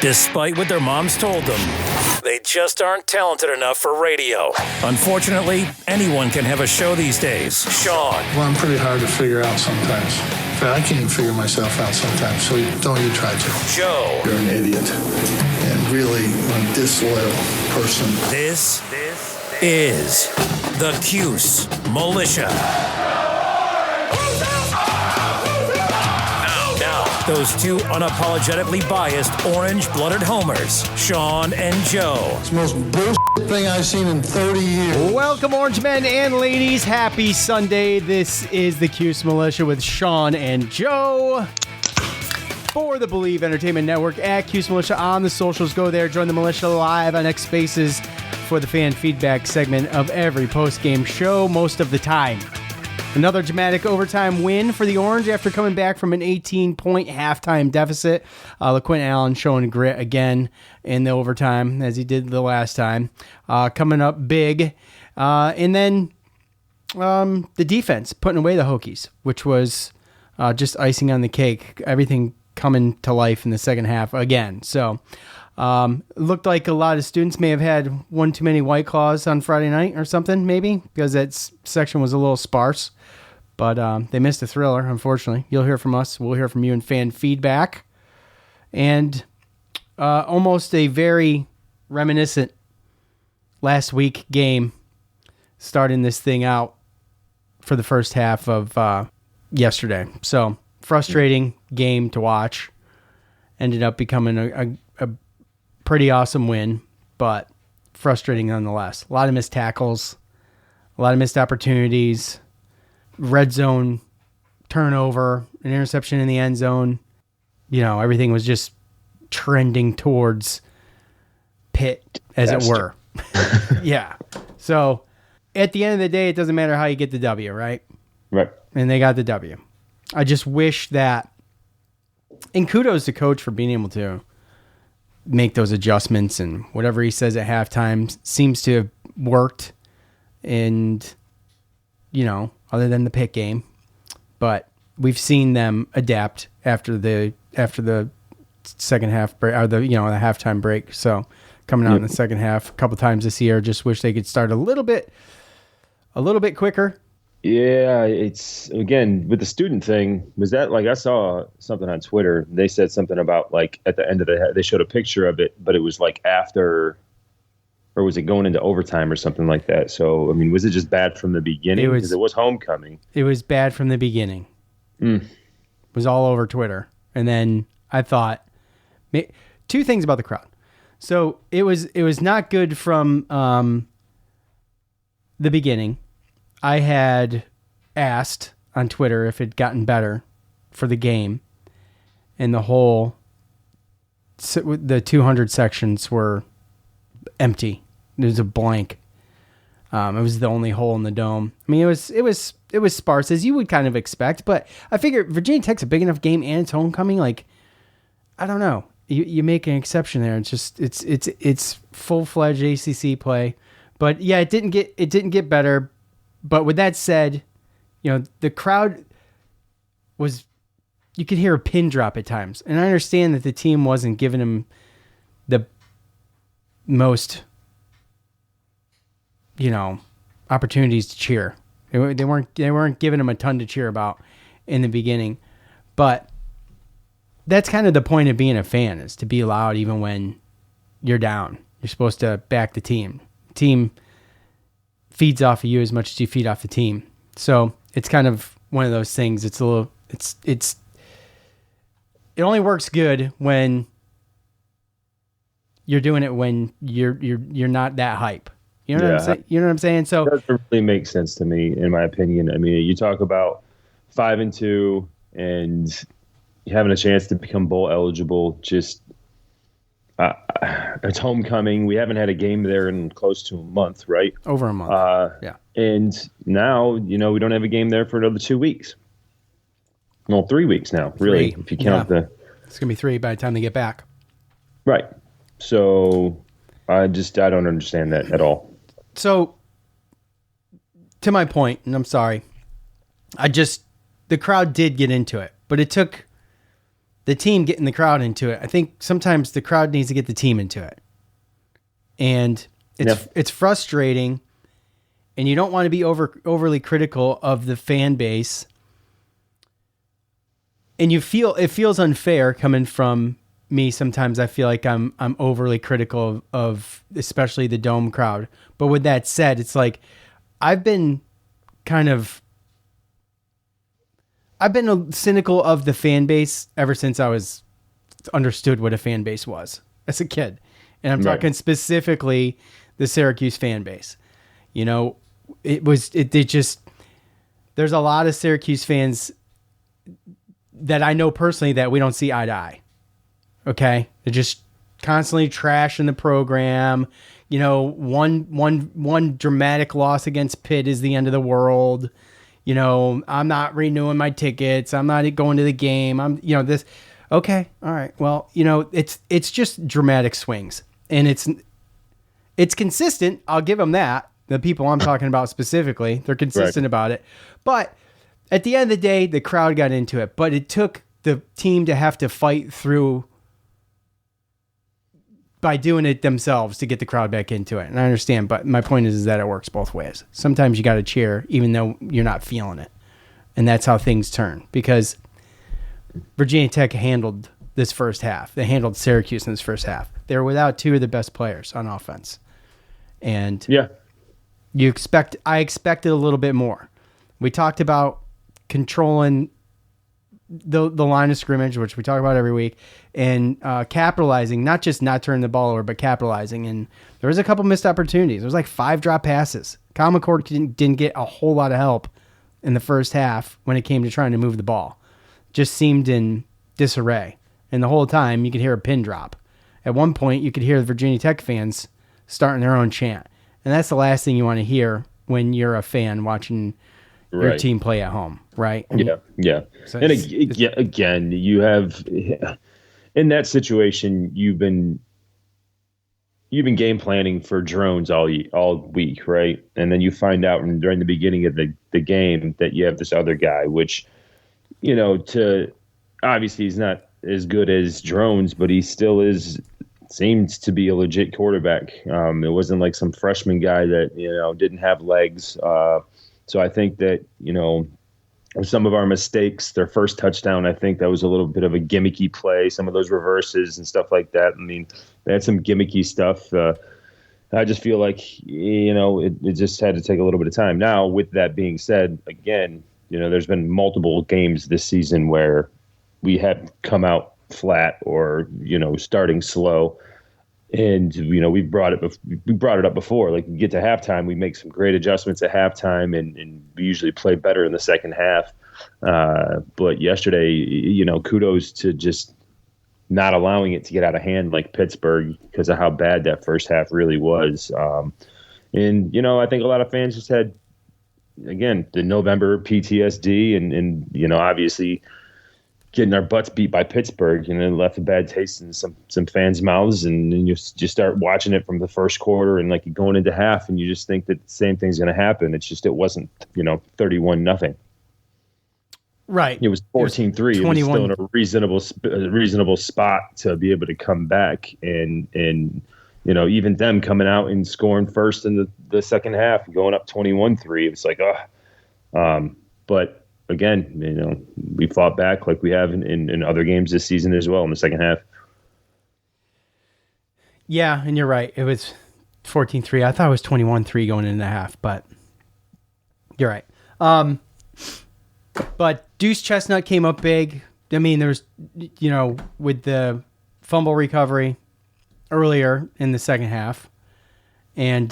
Despite what their moms told them, they just aren't talented enough for radio. Unfortunately, anyone can have a show these days. Sean. Well, I'm pretty hard to figure out sometimes. In fact, I can't even figure myself out sometimes, so don't you try to. Joe. You're an idiot and really a disloyal person. This is the Cuse Militia. Now, those two unapologetically biased orange-blooded homers, Sean and Joe. It's the most bullshit thing I've seen in 30 years. Welcome, orange men and ladies. Happy Sunday. This is the Cuse Militia with Sean and Joe. For the Believe Entertainment Network at Cuse Militia on the socials. Go there, join the militia live on X Spaces for the fan feedback segment of every post-game show most of the time. Another dramatic overtime win for the Orange after coming back from an 18-point halftime deficit. LaQuint Allen showing grit again in the overtime as he did the last time. Coming up big. And then the defense putting away the Hokies, which was just icing on the cake. Everything coming to life in the second half again. So looked like a lot of students may have had one too many White Claws on Friday night or something, maybe, because that section was a little sparse. But they missed a thriller, unfortunately. You'll hear from us. We'll hear from you in fan feedback. And almost a very reminiscent last week game starting this thing out for the first half of yesterday. So frustrating game to watch. Ended up becoming a pretty awesome win, but frustrating nonetheless. A lot of missed tackles, a lot of missed opportunities, red zone turnover, an interception in the end zone. You know, everything was just trending towards Pitt, as it were. Yeah. So at the end of the day, it doesn't matter how you get the W, right? Right. And they got the W. I just wish that, and kudos to coach for being able to make those adjustments, and whatever he says at halftime seems to have worked. And, you know, other than the Pitt game, but we've seen them adapt after the second half break, or the halftime break. So coming out in the second half a couple times this year, just wish they could start a little bit quicker. Yeah, it's, again, with the student thing, was that, like, I saw something on Twitter. They said something about, like, at the end of they showed a picture of it, but it was like after, or was it going into overtime or something like that? So, I mean, was it just bad from the beginning? Because it was homecoming. It was bad from the beginning. It was all over Twitter. And then I thought, two things about the crowd. So it was not good from the beginning. I had asked on Twitter if it'd gotten better for the game, and the 200 sections were empty. There was a blank. It was the only hole in the dome. I mean, it was sparse, as you would kind of expect, but I figured Virginia Tech's a big enough game and it's homecoming. Like, I don't know. You make an exception there. It's just it's full-fledged ACC play, but yeah, it didn't get better. But with that said, you know, the crowd was, you could hear a pin drop at times. And I understand that the team wasn't giving him the most, you know, opportunities to cheer. They weren't giving him a ton to cheer about in the beginning. But that's kind of the point of being a fan, is to be loud even when you're down. You're supposed to back the team. Team feeds off of you as much as you feed off the team. So it's kind of one of those things. It only works good when you're doing it when you're not that hype. You know what I'm saying? You know what I'm saying? So it doesn't really make sense to me, in my opinion. I mean, you talk about 5-2 and having a chance to become bowl eligible. Just it's homecoming. We haven't had a game there in close to a month, right? Over a month. Yeah. And now, you know, we don't have a game there for another 2 weeks. Well, 3 weeks now, really, if you count It's going to be 3 by the time they get back. Right. So I don't understand that at all. So, to my point, and I'm sorry, the crowd did get into it, but it took the team getting the crowd into it. I think sometimes the crowd needs to get the team into it. And it's frustrating, and you don't want to be overly critical of the fan base. And it feels unfair coming from me. Sometimes I feel like I'm overly critical of especially the Dome crowd. But with that said, it's like I've been cynical of the fan base ever since I was understood what a fan base was as a kid. And I'm talking specifically the Syracuse fan base. You know, there's a lot of Syracuse fans that I know personally that we don't see eye to eye. Okay. They're just constantly trashing the program. You know, one dramatic loss against Pitt is the end of the world. You know, I'm not renewing my tickets. I'm not going to the game. This. Okay. All right. Well, you know, it's just dramatic swings, and it's consistent. I'll give them that. The people I'm talking about specifically, they're consistent about it. But at the end of the day, the crowd got into it, but it took the team to have to fight through by doing it themselves to get the crowd back into it. And I understand, but my point is that it works both ways. Sometimes you got to cheer even though you're not feeling it. And that's how things turn, because Virginia Tech handled this first half. They handled Syracuse in this first half. They were without two of the best players on offense. And I expected a little bit more. We talked about controlling the line of scrimmage, which we talk about every week, and capitalizing, not just not turning the ball over, but capitalizing. And there was a couple missed opportunities. There was like 5 drop passes. Kyle McCord didn't get a whole lot of help in the first half when it came to trying to move the ball. Just seemed in disarray. And the whole time you could hear a pin drop. At one point you could hear the Virginia Tech fans starting their own chant. And that's the last thing you want to hear when you're a fan watching your team play at home, right? Yeah. So and again, you have in that situation, you've been game planning for drones all week, right? And then you find out during the beginning of the game that you have this other guy, which, you know, obviously he's not as good as drones, but he still seems to be a legit quarterback. It wasn't like some freshman guy that, you know, didn't have legs. So I think that, you know, some of our mistakes, their first touchdown, I think that was a little bit of a gimmicky play, some of those reverses and stuff like that. I mean, they had some gimmicky stuff. I just feel like, you know, it just had to take a little bit of time. Now, with that being said, again, you know, there's been multiple games this season where we had come out flat or, you know, starting slow. And, you know, we brought it up before. Like, we get to halftime, we make some great adjustments at halftime, and we usually play better in the second half. But yesterday, you know, kudos to just not allowing it to get out of hand like Pittsburgh, because of how bad that first half really was. And, you know, I think a lot of fans just had, again, the November PTSD and you know, obviously getting our butts beat by Pittsburgh, and then left a bad taste in some fans' mouths. And then you start watching it from the first quarter, and like going into half, and you just think that the same thing's going to happen. It's just, it wasn't, you know, 31-0. Right. It was 14-3. It was still in a reasonable spot to be able to come back. And you know, even them coming out and scoring first in the second half, going up 21-3. It's like, but again, you know, we fought back like we have in other games this season as well in the second half. Yeah, and you're right. It was 14-3. I thought it was 21-3 going into the half, but you're right. But Deuce Chestnut came up big. I mean, there's, you know, with the fumble recovery earlier in the second half, and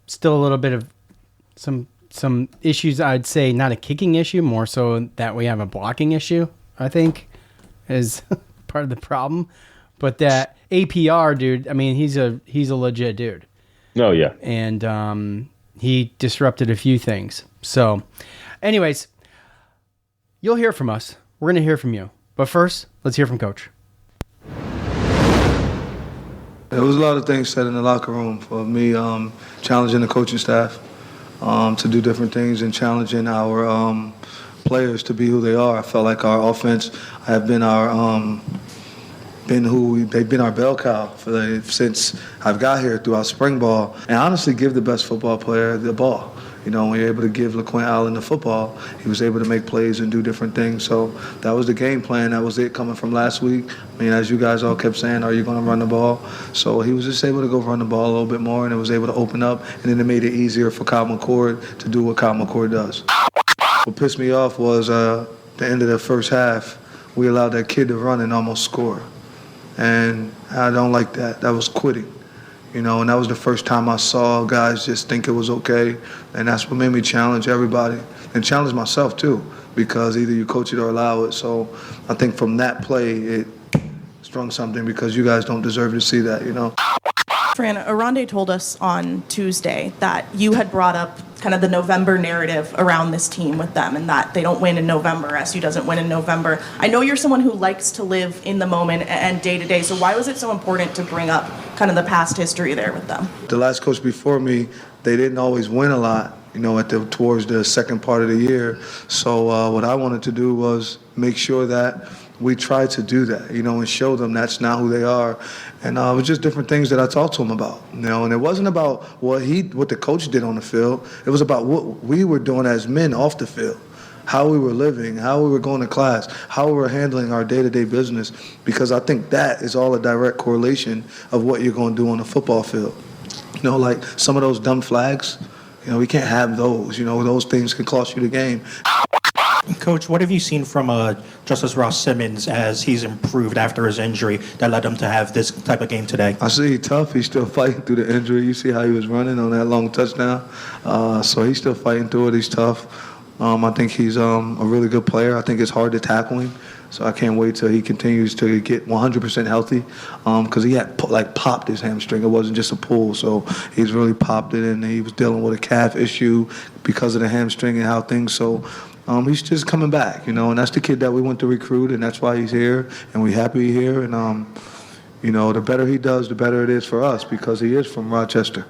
still a little bit of some issues. I'd say not a kicking issue, more so that we have a blocking issue, I think, is part of the problem. But that APR dude, I mean, he's a legit dude. Oh yeah. And he disrupted a few things. So anyways, you'll hear from us. We're going to hear from you. But first, let's hear from Coach. There was a lot of things said in the locker room for me, challenging the coaching staff to do different things and challenging our players to be who they are. I felt like our offense have been they've been our bell cow since I've got here throughout spring ball, and honestly give the best football player the ball. When you're able to give LaQuint Allen the football, he was able to make plays and do different things. So that was the game plan. That was it coming from last week. As you guys all kept saying, are you going to run the ball? So he was just able to go run the ball a little bit more, and it was able to open up, and then it made it easier for Kyle McCord to do what Kyle McCord does. What pissed me off was the end of the first half, we allowed that kid to run and almost score. And I don't like that. That was quitting. And that was the first time I saw guys just think it was okay. And that's what made me challenge everybody and challenge myself too, because either you coach it or allow it. So I think from that play, it strung something because you guys don't deserve to see that, Fran, Aronde told us on Tuesday that you had brought up kind of the November narrative around this team with them and that they don't win in November, SU doesn't win in November. I know you're someone who likes to live in the moment and day to day, so why was it so important to bring up kind of the past history there with them? The last coach before me, they didn't always win a lot, towards the second part of the year. So what I wanted to do was make sure that we tried to do that, and show them that's not who they are. And it was just different things that I talked to him about, and it wasn't about what the coach did on the field. It was about what we were doing as men off the field, how we were living, how we were going to class, how we were handling our day-to-day business, because I think that is all a direct correlation of what you're going to do on the football field. Like some of those dumb flags, we can't have those. Those things can cost you the game. Coach, what have you seen from Justice Ross Simmons as he's improved after his injury that led him to have this type of game today? I see he's tough. He's still fighting through the injury. You see how he was running on that long touchdown. So he's still fighting through it. He's tough. I think he's a really good player. I think it's hard to tackle him. So I can't wait till he continues to get 100% healthy, because he had popped his hamstring. It wasn't just a pull, so he's really popped it, and he was dealing with a calf issue because of the hamstring and how things. So he's just coming back, and that's the kid that we want to recruit, and that's why he's here, and we're happy he's here. And the better he does, the better it is for us, because he is from Rochester.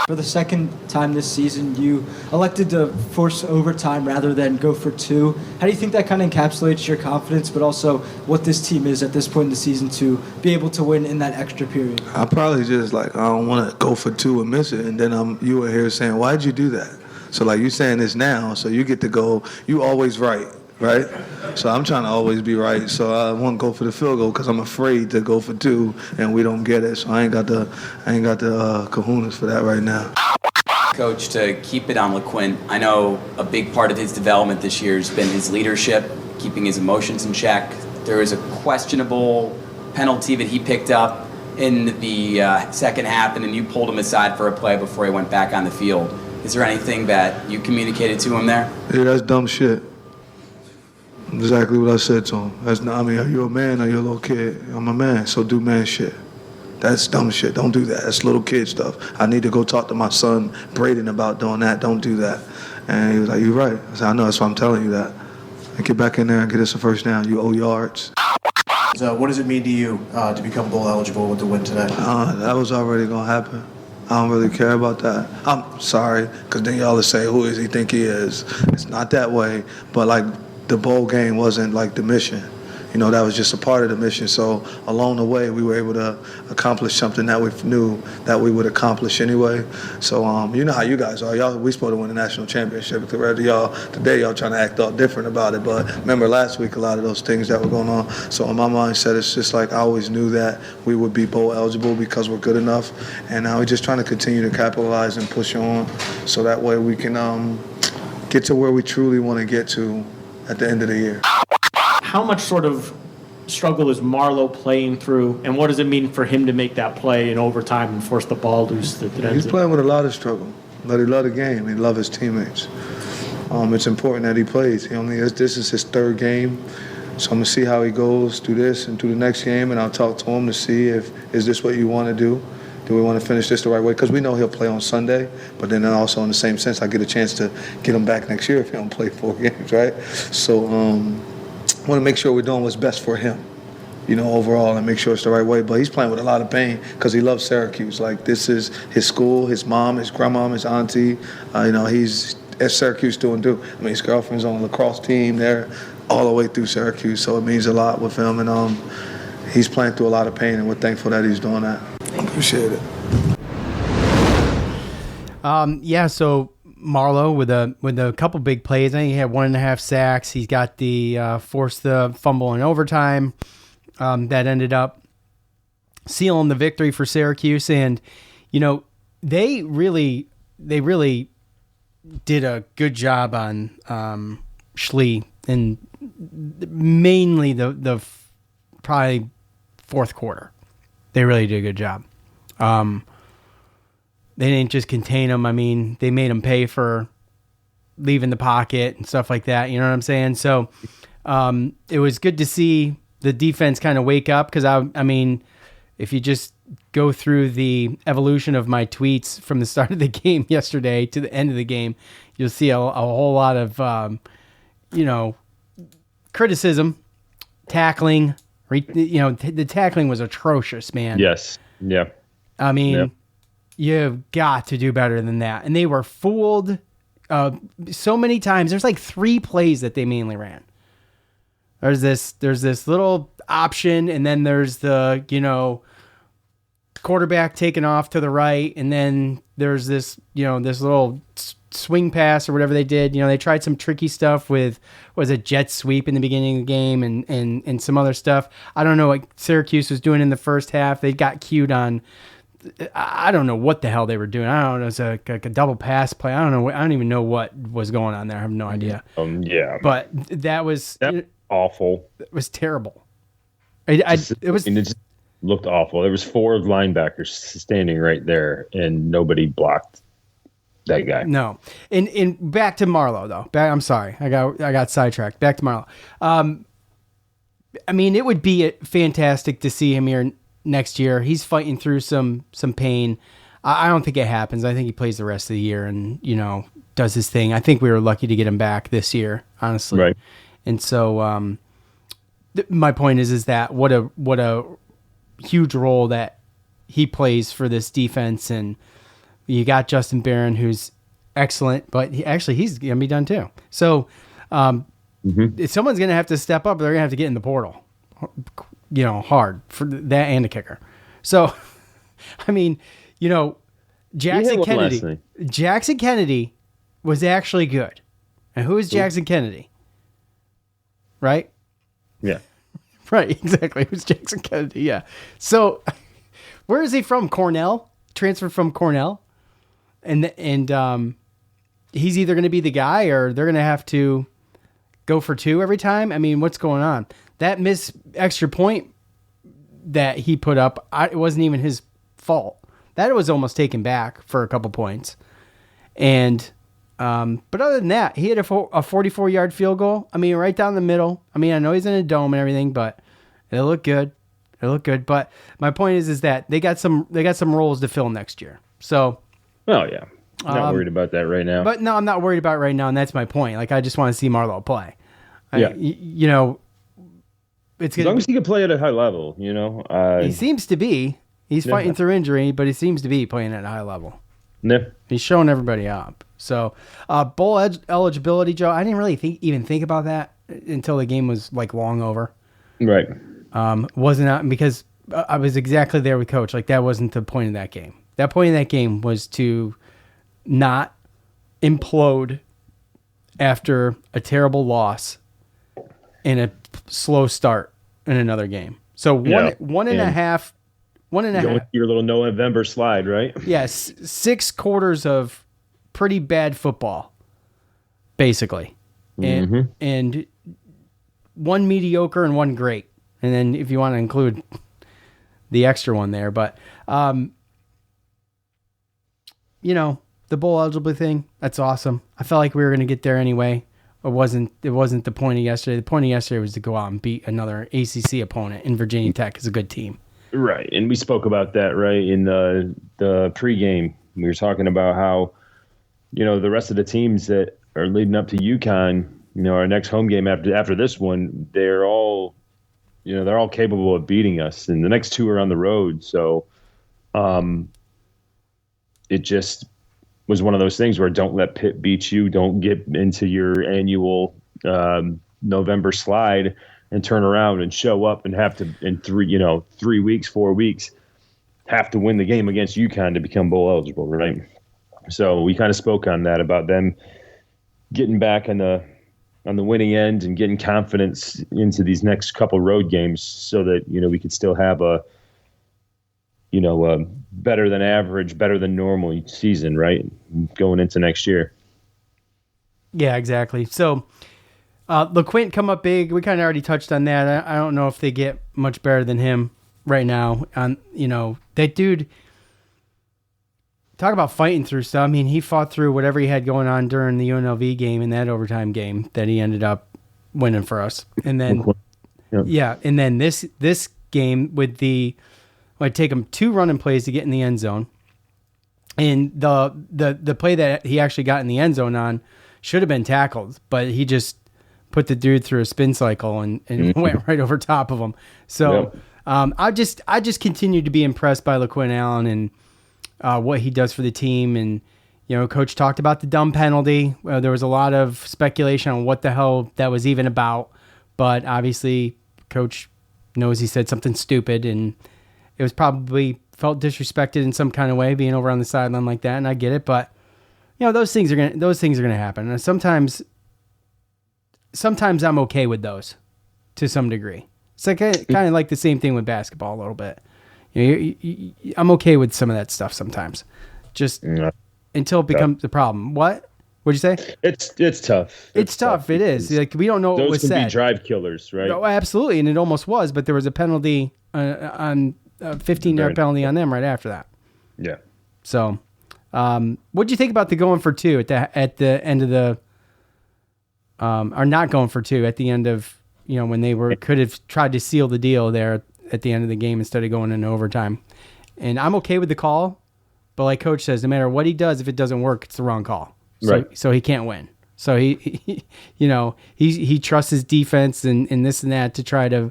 For the second time this season, you elected to force overtime rather than go for two. How do you think that kind of encapsulates your confidence, but also what this team is at this point in the season to be able to win in that extra period? I probably just I don't want to go for two and miss it, and then you were here saying, why'd you do that? So you saying this now, so you get to go, you always right? So I'm trying to always be right. So I won't go for the field goal because I'm afraid to go for two and we don't get it. So I ain't got the kahunas for that right now. Coach, to keep it on LaQuint, I know a big part of his development this year has been his leadership, keeping his emotions in check. There was a questionable penalty that he picked up in the second half, and then you pulled him aside for a play before he went back on the field. Is there anything that you communicated to him there? Yeah, that's dumb shit. Exactly what I said to him. Are you a man or you a little kid? I'm a man, so do man shit. That's dumb shit. Don't do that. That's little kid stuff. I need to go talk to my son, Braden, about doing that. Don't do that. And he was like, you're right. I said, I know, that's why I'm telling you that. And get back in there and get us a first down. You owe yards. So what does it mean to you to become bowl eligible with the win today? That was already going to happen. I don't really care about that. I'm sorry, because then y'all will say, who does he think he is? It's not that way. But, the bowl game wasn't the mission. That was just a part of the mission. So along the way, we were able to accomplish something that we knew that we would accomplish anyway. So you know how you guys are. We supposed to win the national championship. Today y'all trying to act all different about it. But remember last week, a lot of those things that were going on. So in my mindset, it's just I always knew that we would be bowl eligible because we're good enough. And now we're just trying to continue to capitalize and push on so that way we can get to where we truly want to get to at the end of the year. How much sort of struggle is Marlowe playing through, and what does it mean for him to make that play in overtime and force the ball loose? He's playing with a lot of struggle, but he loves the game. He loves his teammates. It's important that he plays. This is his third game, so I'm going to see how he goes through this and through the next game, and I'll talk to him to see is this what you want to do? Do we want to finish this the right way? Because we know he'll play on Sunday, but then also in the same sense, I get a chance to get him back next year if he don't play 4 games, right? So I want to make sure we're doing what's best for him, overall, and make sure it's the right way. But he's playing with a lot of pain because he loves Syracuse. This is his school, his mom, his grandmom, his auntie. at Syracuse do. I mean, his girlfriend's on a lacrosse team there all the way through Syracuse, so it means a lot with him. And he's playing through a lot of pain, and we're thankful that he's doing that. Appreciate it. So Marlowe with a couple big plays. I think he had 1.5 sacks. He's got the forced the fumble in overtime that ended up sealing the victory for Syracuse. And they really did a good job on Schley, and mainly the probably fourth quarter. They really did a good job. They didn't just contain him. I mean, they made him pay for leaving the pocket and stuff like that. You know what I'm saying? So it was good to see the defense kind of wake up, because I mean, if you just go through the evolution of my tweets from the start of the game yesterday to the end of the game, you'll see a whole lot of, criticism, tackling. The tackling was atrocious, man. Yes. Yeah. I mean, you've got to do better than that. And they were fooled so many times. There's like 3 plays that they mainly ran. There's this little option, and then there's the, quarterback taking off to the right, and then there's this, this little swing pass or whatever they did. They tried some tricky stuff with, was it jet sweep in the beginning of the game and some other stuff. I don't know what Syracuse was doing in the first half. They got cued on, I don't know what the hell they were doing. I don't know. It's like a double pass play. I don't know. I don't even know what was going on there. I have no idea. Yeah. But that was awful. It was terrible. It just looked awful. There was 4 linebackers standing right there, and nobody blocked that guy. No. And back to Marlowe though. I'm sorry. I got sidetracked. Back to Marlowe. I mean, it would be fantastic to see him here next year. He's fighting through some pain. I don't think it happens. I think he plays the rest of the year and, does his thing. I think we were lucky to get him back this year, honestly. Right. And so my point is that what a huge role that he plays for this defense. And you got Justin Barron, who's excellent, but he's going to be done too. So if someone's going to have to step up, they're going to have to get in the portal. Hard for that and the kicker. So, I mean, Jackson Kennedy was actually good. And who is Jackson Kennedy? Right? Yeah. Right, exactly. Who's Jackson Kennedy? Yeah. So, where is he from? Cornell? Transferred from Cornell? And he's either going to be the guy or they're going to have to go for 2 every time. I mean, what's going on? That missed extra point that he put up, it wasn't even his fault. That was almost taken back for a couple points. And but other than that, he had a 44-yard field goal. I mean, right down the middle. I mean, I know he's in a dome and everything, but it looked good. But my point is that they got some roles to fill next year. So, oh yeah, not worried about that right now. But no, I'm not worried about it right now, and that's my point. Like, I just want to see Marlowe play. Yeah. It's as long as he can play at a high level, he seems to be. He's fighting through injury, but he seems to be playing at a high level. Yeah. He's showing everybody up. So, bowl eligibility, Joe, I didn't really even think about that until the game was like long over. Right. Wasn't out because I was exactly there with Coach. Like, that wasn't the point of that game. That point of that game was to not implode after a terrible loss and a slow start in another game. So one and a half. Your little November slide, right? Yes, 6 quarters of pretty bad football, basically, and 1 mediocre and 1 great, and then if you want to include the extra one there, but the bowl eligibility thing, that's awesome. I felt like we were going to get there anyway. It wasn't the point of yesterday. The point of yesterday was to go out and beat another ACC opponent, and Virginia Tech is a good team. Right, and we spoke about that, right, in the pregame. We were talking about how, the rest of the teams that are leading up to UConn, our next home game after this one, they're all capable of beating us, and the next 2 are on the road. So, it just was one of those things where don't let Pitt beat you. Don't get into your annual November slide and turn around and show up and have to in 3 weeks, 4 weeks, have to win the game against UConn to become bowl eligible, right? So we kind of spoke on that about them getting back on the winning end and getting confidence into these next couple road games, so that we could still have a better than average, better than normal season, right, going into next year. Yeah, exactly. So LeQuint come up big. We kind of already touched on that. I don't know if they get much better than him right now. That dude, talk about fighting through stuff. I mean, he fought through whatever he had going on during the UNLV game and that overtime game that he ended up winning for us. And then, and then this game with it take him 2 running plays to get in the end zone. And the play that he actually got in the end zone on should have been tackled, but he just put the dude through a spin cycle and went right over top of him. So I just continue to be impressed by LeQuint Allen and what he does for the team. And, Coach talked about the dumb penalty. There was a lot of speculation on what the hell that was even about, but obviously Coach knows he said something stupid, and it was probably felt disrespected in some kind of way, being over on the sideline like that. And I get it, but those things are gonna happen. And sometimes I'm okay with those to some degree. It's like kind of like the same thing with basketball a little bit. I'm okay with some of that stuff sometimes, just until it becomes a problem. What'd you say? It's tough. It's tough. It is. Like, we don't know what was said. Those can be drive killers, right? No, absolutely, and it almost was, but there was a penalty on a 15-yard penalty on them right after that. Yeah. So, what'd you think about the going for 2 at the end of the, or not going for 2 at the end of, when they could have tried to seal the deal there at the end of the game instead of going into overtime? And I'm okay with the call, but like Coach says, no matter what he does, if it doesn't work, it's the wrong call. So he can't win. So he trusts his defense and this and that to try to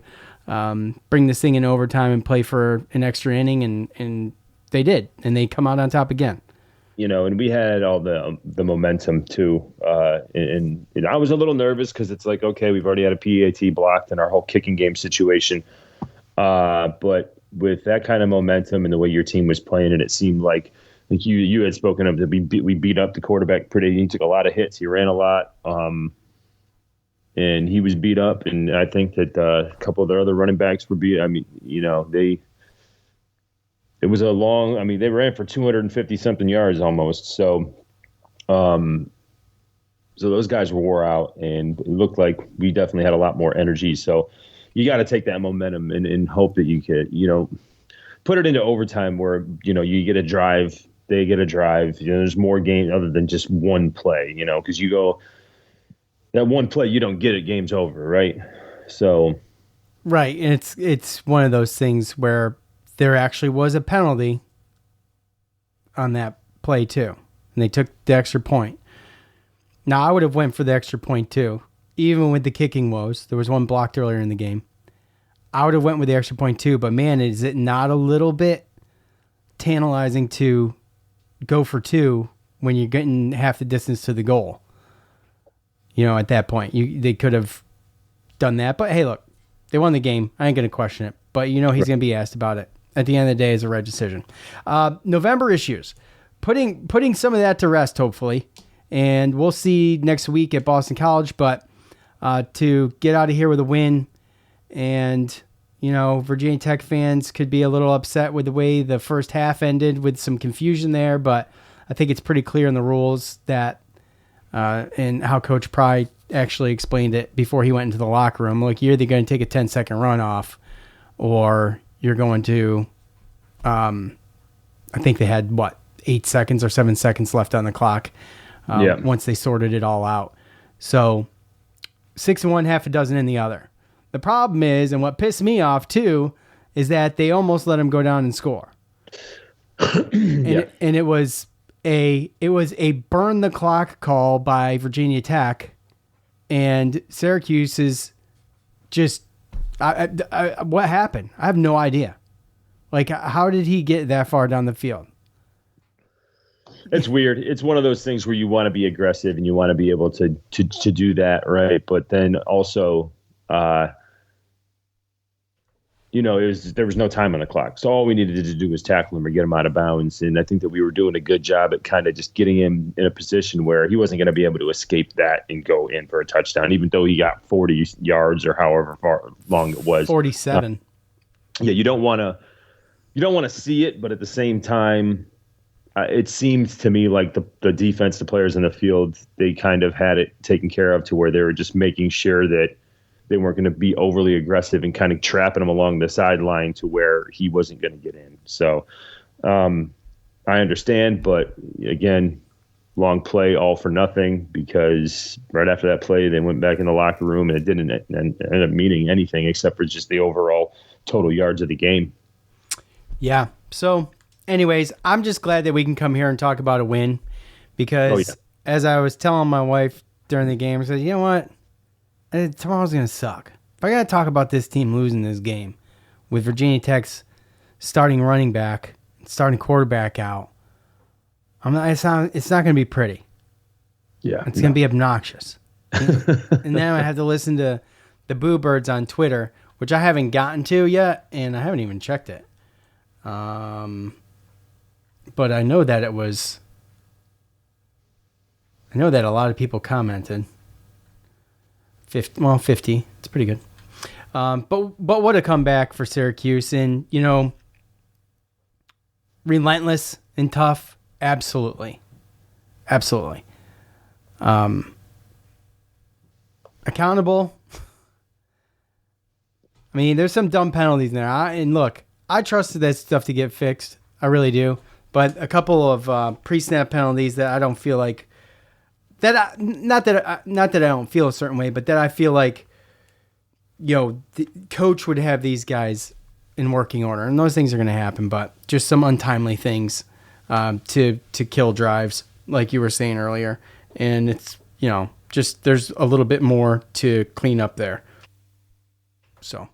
bring this thing in overtime and play for an extra inning, and they did, and they come out on top again. And we had all the momentum too, and I was a little nervous because it's like, okay, we've already had a PAT blocked in our whole kicking game situation, but with that kind of momentum and the way your team was playing, and it seemed like you had spoken of that we beat up the quarterback pretty. He took a lot of hits, he ran a lot. And he was beat up, and I think that a couple of their other running backs were beat. I mean, it was a long. I mean, they ran for 250-something yards almost. So, so those guys were wore out, and it looked like we definitely had a lot more energy. So, you got to take that momentum and hope that you could, put it into overtime where you get a drive, they get a drive. There's more game other than just one play. Because you go. That one play, you don't get it, game's over, right? So, right, and it's one of those things where there actually was a penalty on that play too, and they took the extra point. Now, I would have went for the extra point too, even with the kicking woes. There was one blocked earlier in the game. I would have went with the extra point too, but man, is it not a little bit tantalizing to go for 2 when you're getting half the distance to the goal? At that point, they could have done that. But hey, look, they won the game. I ain't going to question it. But he's going to be asked about it. At the end of the day, it's a red decision. November issues. Putting some of that to rest, hopefully. And we'll see next week at Boston College. But to get out of here with a win, and, Virginia Tech fans could be a little upset with the way the first half ended with some confusion there. But I think it's pretty clear in the rules that and how Coach Pry actually explained it before he went into the locker room. Like, you're either going to take a 10-second run off, or you're going to, I think they had, 8 seconds or 7 seconds left on the clock once they sorted it all out. So 6 in one, half a dozen in the other. The problem is, and what pissed me off too, is that they almost let him go down and score. And it was a burn the clock call by Virginia Tech, and Syracuse is just what happened? I have no idea. Like, how did he get that far down the field? it's weird. It's one of those things where you want to be aggressive and you want to be able to do that, right? But then also, there was no time on the clock. So all we needed to do was tackle him or get him out of bounds. And I think that we were doing a good job at kind of just getting him in a position where he wasn't going to be able to escape that and go in for a touchdown, even though he got 40 yards or however far long it was. 47. Yeah, you don't want to see it, but at the same time, it seems to me like the defense, the players in the field, they kind of had it taken care of to where they were just making sure that they weren't going to be overly aggressive and kind of trapping him along the sideline to where he wasn't going to get in. So I understand, but again, long play, all for nothing, because right after that play, they went back in the locker room and it didn't end up meaning anything except for just the overall total yards of the game. Yeah. So anyways, I'm just glad that we can come here and talk about a win, because as I was telling my wife during the game, I said, you know what? Tomorrow's going to suck. If I got to talk about this team losing this game with Virginia Tech's starting running back, starting quarterback out, it's not going to be pretty. Yeah. It's going to be obnoxious. And then I have to listen to the Boo Birds on Twitter, which I haven't gotten to yet, and I haven't even checked it. But I know that a lot of people commented. 50. It's pretty good. But what a comeback for Syracuse. And, relentless and tough. Absolutely. Absolutely. Accountable. I mean, there's some dumb penalties in there. And look, I trusted that stuff to get fixed. I really do. But a couple of pre-snap penalties that I don't feel like, not that I don't feel a certain way, but that I feel like, the coach would have these guys in working order, and those things are going to happen. But just some untimely things to kill drives, like you were saying earlier, and it's just there's a little bit more to clean up there. So,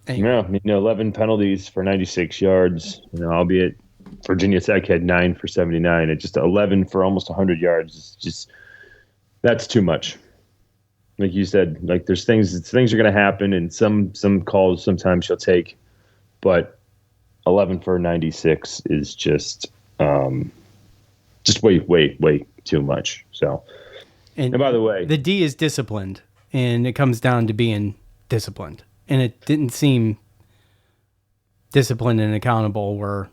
anyway. Yeah, 11 penalties for 96 yards. Albeit Virginia Tech had 9 for 79. It's just 11 for almost 100 yards. It's just. That's too much. Like you said, like things are going to happen, and some calls sometimes you'll take, but 11 for 96 is just way too much. So, and by the way, the D is disciplined, and it comes down to being disciplined, and it didn't seem disciplined and accountable. Where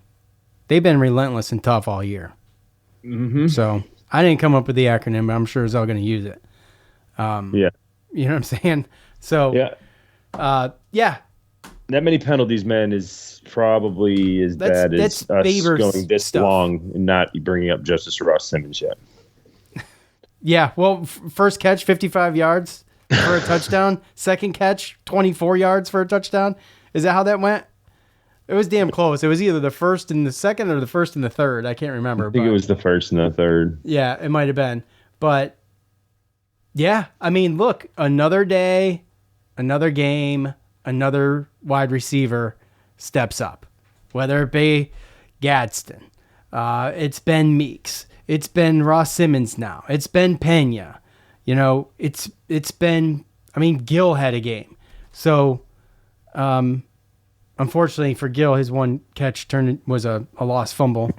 they've been relentless and tough all year. Mm-hmm. So. I didn't come up with the acronym, but I'm sure it's all going to use it. Yeah. You know what I'm saying? So, yeah. That many penalties, man, is probably as bad as us going this long and not bringing up Justice Ross Simmons yet. Yeah, well, first catch, 55 yards for a touchdown. Second catch, 24 yards for a touchdown. Is that how that went? It was damn close. It was either the first and the second or the first and the third. I can't remember. I think it was the first and the third. Yeah, it might have been. But, yeah, I mean, look, another day, another game, another wide receiver steps up. Whether it be Gadsden, it's been Meeks, it's been Ross Simmons now, it's been Pena. It's been, Gill had a game. So, unfortunately for Gill, his one catch was a lost fumble.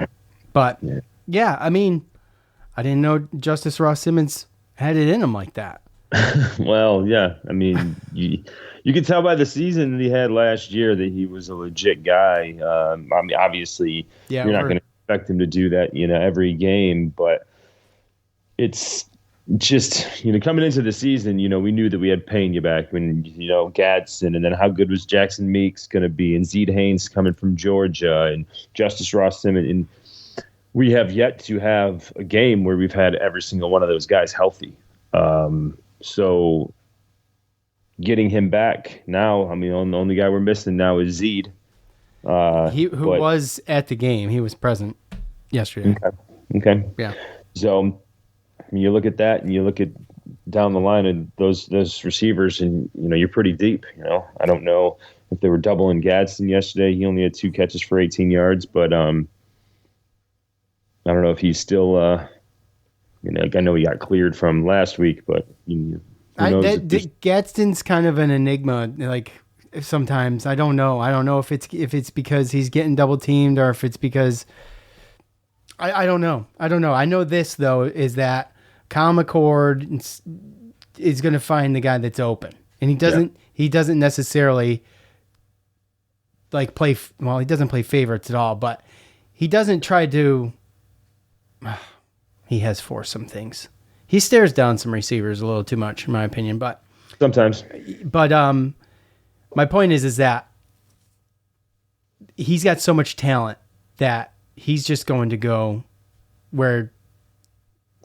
But, yeah, I didn't know Justice Ross Simmons had it in him like that. Well, yeah. You could tell by the season that he had last year that he was a legit guy. Obviously, you're not going to expect him to do that, every game. But it's just, coming into the season, we knew that we had Pena back when, Gadsden, and then how good was Jackson Meeks going to be, and Zede Haynes coming from Georgia, and Justice Ross Simmons. And we have yet to have a game where we've had every single one of those guys healthy. So getting him back now, the only guy we're missing now is Zede. Who was at the game. He was present yesterday. Okay. Yeah. So you look at that and you look at down the line of those receivers, and you're pretty deep. I don't know if they were doubling Gadsden yesterday. He only had 2 catches for 18 yards, but I don't know if he's still. I know he got cleared from last week, but Gadsden's kind of an enigma. Like sometimes I don't know. I don't know if it's because he's getting double teamed or if it's because I don't know. I don't know. I know this though is that Kyle McCord is going to find the guy that's open, and he doesn't. He doesn't necessarily like play. Well, he doesn't play favorites at all, but he doesn't try to. He has forced some things. He stares down some receivers a little too much, in my opinion. But sometimes. But my point is that he's got so much talent that he's just going to go where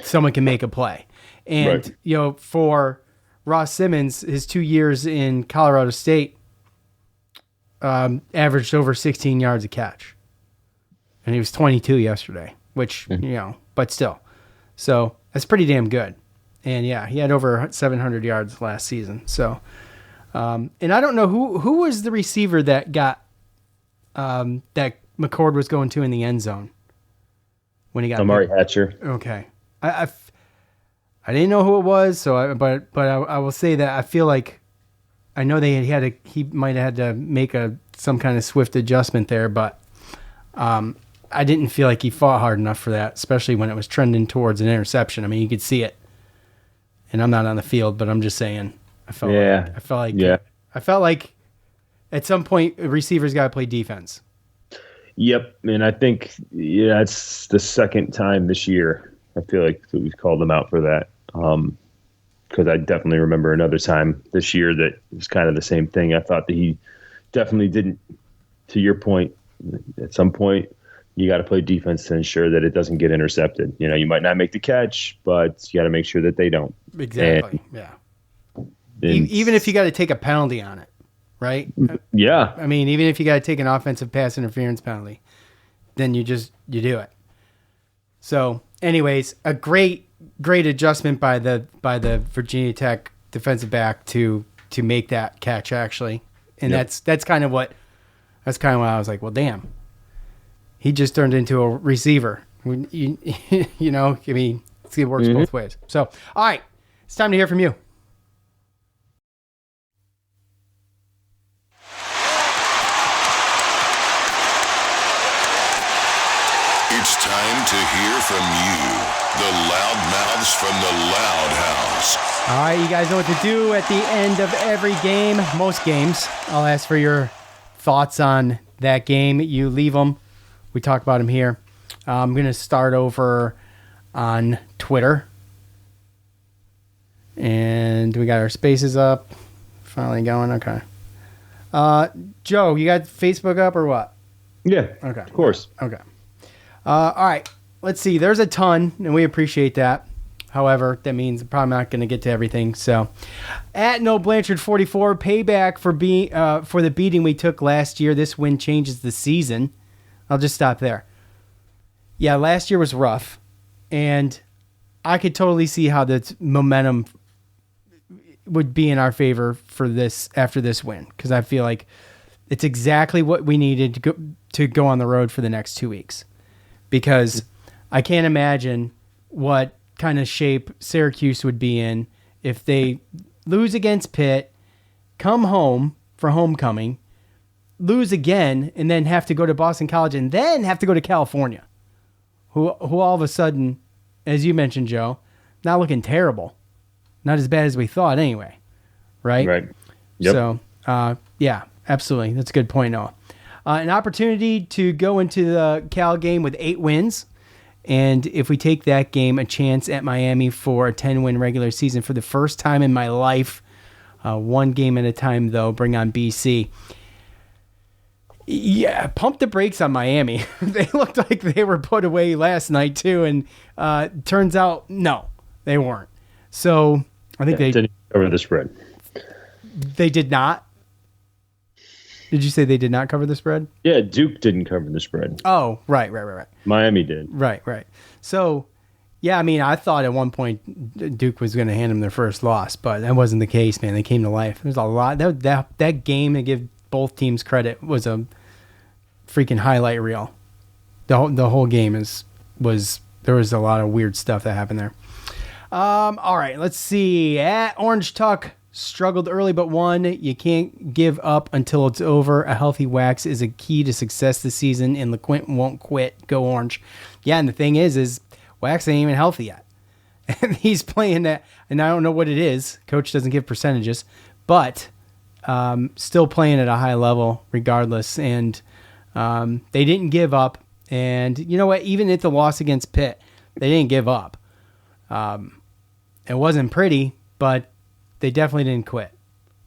someone can make a play. And for Ross Simmons, his 2 years in Colorado State averaged over 16 yards a catch, and he was 22 yesterday. Which but still. So that's pretty damn good. And yeah, he had over 700 yards last season. So, and I don't know who was the receiver that got, that McCord was going to in the end zone when he got Amari Hatcher. Okay. I didn't know who it was. So I will say that I feel like I know he might have had to make some kind of swift adjustment there, but, I didn't feel like he fought hard enough for that, especially when it was trending towards an interception. I mean, you could see it. And I'm not on the field, but I'm just saying. I felt like at some point a receiver's got to play defense. Yep, and I think it's the second time this year. I feel like we've called him out for that. Because I definitely remember another time this year that was kind of the same thing. I thought that he definitely didn't. To your point, at some point. You got to play defense to ensure that it doesn't get intercepted. You might not make the catch, but you got to make sure that they don't. Exactly. Even if you got to take a penalty on it, right? Yeah. I mean, even if you got to take an offensive pass interference penalty, then you do it. So, anyways, a great adjustment by the Virginia Tech defensive back to make that catch actually, and that's kind of what I was like. Well, damn. He just turned into a receiver. I mean, it works both ways. So, all right, it's time to hear from you. It's time to hear from you, the loudmouths from the Loud House. All right, you guys know what to do at the end of every game, most games. I'll ask for your thoughts on that game. You leave them. We talk about him here. I'm going to start over on Twitter. And we got our spaces up. Finally going. Okay. Joe, you got Facebook up or what? Yeah. Okay. Of course. Okay. All right. Let's see. There's a ton, and we appreciate that. However, that means I'm probably not going to get to everything. So, at No Blanchard 44, payback for the beating we took last year. This win changes the season. I'll just stop there. Yeah, last year was rough, and I could totally see how the momentum would be in our favor for this after this win, because I feel like it's exactly what we needed to go on the road for the next 2 weeks. Because I can't imagine what kind of shape Syracuse would be in if they lose against Pitt, come home for homecoming, lose again, and then have to go to Boston College and then have to go to California, who all of a sudden, as you mentioned, Joe, not looking terrible. Not as bad as we thought anyway, right? Right. Yep. So, yeah, absolutely. That's a good point, Noah. An opportunity to go into the Cal game with 8 wins. And if we take that game, a chance at Miami for a 10-win regular season for the first time in my life. 1 game at a time, though. Bring on BC. Yeah, pump the brakes on Miami. They looked like they were put away last night, too. And turns out, no, they weren't. So I think they didn't cover the spread. They did not. Did you say they did not cover the spread? Yeah, Duke didn't cover the spread. Oh, right. Miami did. Right. So, yeah, I mean, I thought at one point Duke was going to hand them their first loss, but that wasn't the case, man. They came to life. There's a lot. That game, to give both teams credit, was a freaking highlight reel. The whole game is there was a lot of weird stuff that happened there. All right, let's see. At Orange Tuck, struggled early but won. You can't give up until it's over. A healthy Wax is a key to success this season, and LeQuint won't quit. Go Orange. Yeah, and the thing is Wax ain't even healthy yet. And he's playing that, and I don't know what it is. Coach doesn't give percentages, but still playing at a high level regardless. And they didn't give up. And you know what? Even at the loss against Pitt, they didn't give up. It wasn't pretty, but they definitely didn't quit.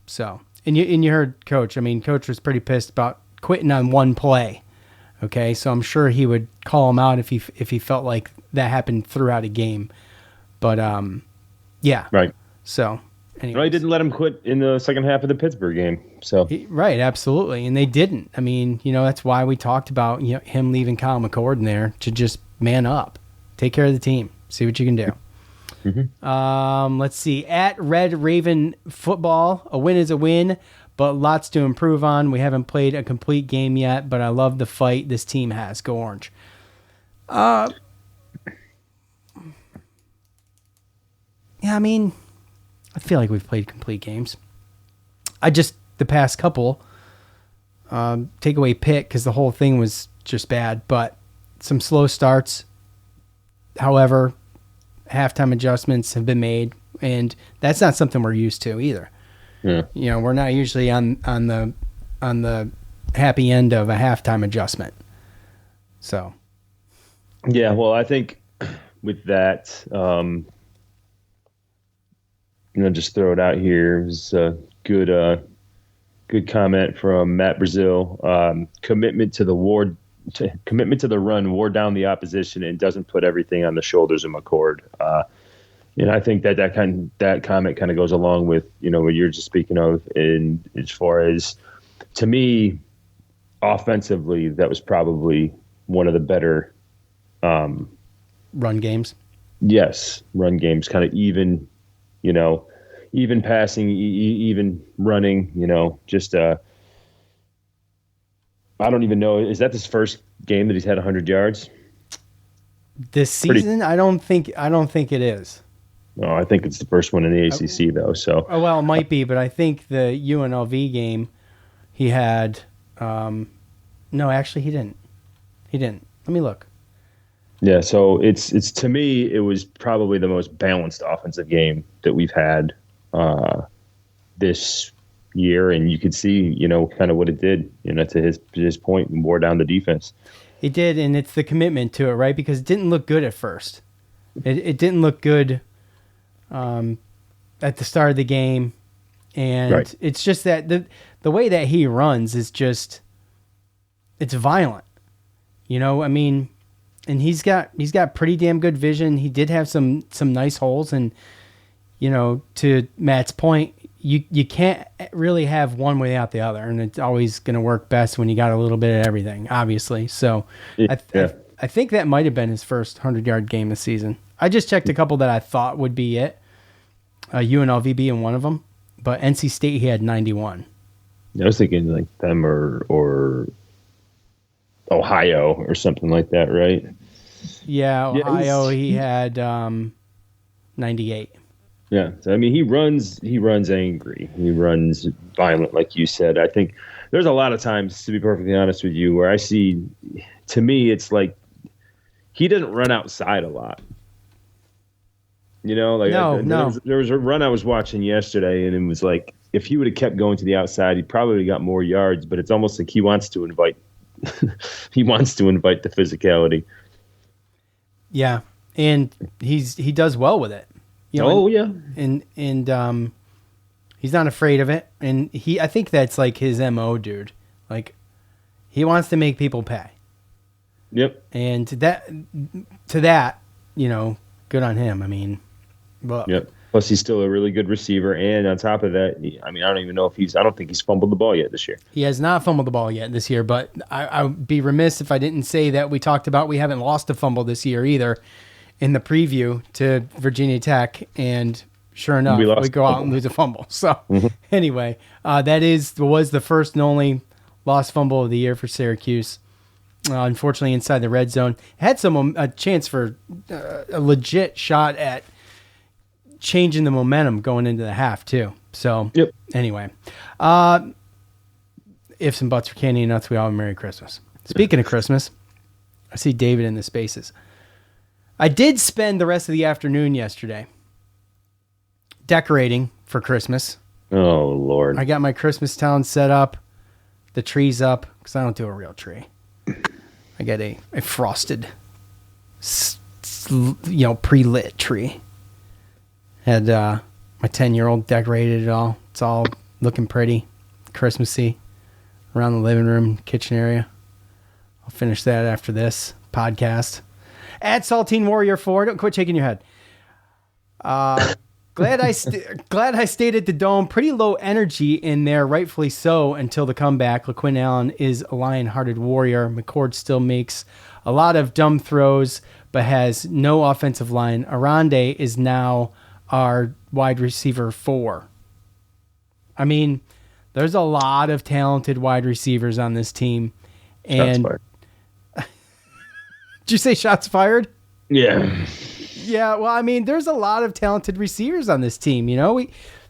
So, and you heard Coach. I mean, Coach was pretty pissed about quitting on one play. Okay, so I'm sure he would call him out if he felt like that happened throughout a game. But yeah, right. So, anyways. Well, he didn't let him quit in the second half of the Pittsburgh game. So right, absolutely, and they didn't. I mean, that's why we talked about him leaving Kyle McCord in there to just man up, take care of the team, see what you can do. Mm-hmm. Let's see. At Red Raven Football, a win is a win, but lots to improve on. We haven't played a complete game yet, but I love the fight this team has. Go Orange. Yeah, I mean, I feel like we've played complete games. The past couple, take away Pitt because the whole thing was just bad, but some slow starts. However, halftime adjustments have been made, and that's not something we're used to either. Yeah. We're not usually on the happy end of a halftime adjustment. So, yeah, well, I think with that, just throw it out here. It was a good comment from Matt Brazil. Commitment to the run, wore down the opposition, and doesn't put everything on the shoulders of McCord. And I think that comment kind of goes along with what you're just speaking of. In as far as, to me, offensively, that was probably one of the better run games. Yes, run games, kind of even. Even passing, even running, just I don't even know. Is that his first game that he's had 100 yards this season? I don't think it is. No, I think it's the first one in the ACC though. So well, it might be, but I think the UNLV game he had. No, actually, he didn't. Let me look. Yeah, so it's to me, it was probably the most balanced offensive game that we've had this year, and you could see, kind of what it did, to his point, and wore down the defense. It did, and it's the commitment to it, right? Because it didn't look good at first. It didn't look good at the start of the game, and right. It's just that the way that he runs is just, it's violent. I mean. And he's got pretty damn good vision. He did have some nice holes, and to Matt's point, you can't really have one without the other, and it's always going to work best when you got a little bit of everything, obviously. So I think that might have been his first 100-yard game this season. I just checked a couple that I thought would be it, UNLV being one of them, but NC State he had 91. I was thinking like them or Ohio or something like that, right? Yeah, Ohio he had 98. Yeah, so I mean he runs angry, he runs violent, like you said. I think there's a lot of times, to be perfectly honest with you, where I see, to me, it's like he doesn't run outside a lot. No. There was a run I was watching yesterday, and it was like if he would have kept going to the outside, he probably got more yards. But it's almost like he wants to invite. He wants to invite the physicality. Yeah, and he does well with it. And he's not afraid of it. And I think that's like his MO, dude. Like he wants to make people pay. Yep. And to that, good on him. I mean, but yep. Plus, he's still a really good receiver, and on top of that, I don't even know if I don't think he's fumbled the ball yet this year. He has not fumbled the ball yet this year, but I would be remiss if I didn't say that we talked about we haven't lost a fumble this year either in the preview to Virginia Tech, and sure enough, we go out and lose a fumble. So anyway, that was the first and only lost fumble of the year for Syracuse. unfortunately inside the red zone. Had a chance for a legit shot at changing the momentum going into the half too. So anyway, ifs and buts for candy and nuts, we all have a Merry Christmas. Speaking of Christmas, I see David in the spaces. I did spend the rest of the afternoon yesterday decorating for Christmas. Oh, Lord. I got my Christmas town set up, the tree's up, because I don't do a real tree. I got a frosted, pre-lit tree. Had my 10-year-old decorated it all. It's all looking pretty, Christmassy, around the living room, kitchen area. I'll finish that after this podcast. At Saltine Warrior 4, don't quit shaking your head. Glad I stayed at the Dome. Pretty low energy in there, rightfully so, until the comeback. LaQuinn Allen is a lion-hearted warrior. McCord still makes a lot of dumb throws, but has no offensive line. Arande is now our wide receiver 4. I mean, there's a lot of talented wide receivers on this team. And did you say shots fired? Yeah. Yeah, well, I mean, there's a lot of talented receivers on this team.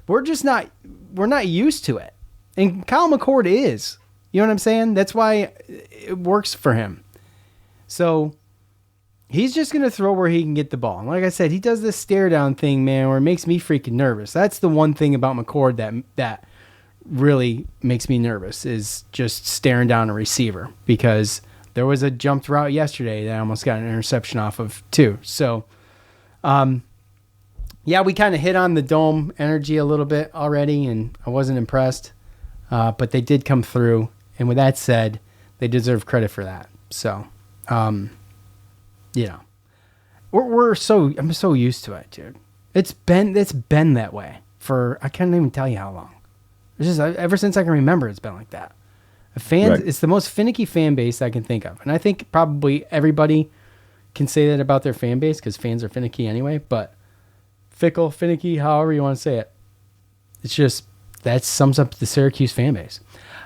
We're not used to it, and Kyle McCord is. You know what I'm saying? That's why it works for him. So he's just gonna throw where he can get the ball. And like I said, he does this stare down thing, man, where it makes me freaking nervous. That's the one thing about McCord that really makes me nervous is just staring down a receiver, because there was a jumped route yesterday that I almost got an interception off of too. So. We kind of hit on the Dome energy a little bit already, and I wasn't impressed. But they did come through, and with that said, they deserve credit for that. So, I'm so used to it, dude. It's been that way for I can't even tell you how long. It's just ever since I can remember, it's been like that. It's the most finicky fan base I can think of, and I think probably everybody can say that about their fan base because fans are finicky anyway, but fickle, finicky, however you want to say it. It's just, that sums up the Syracuse fan base.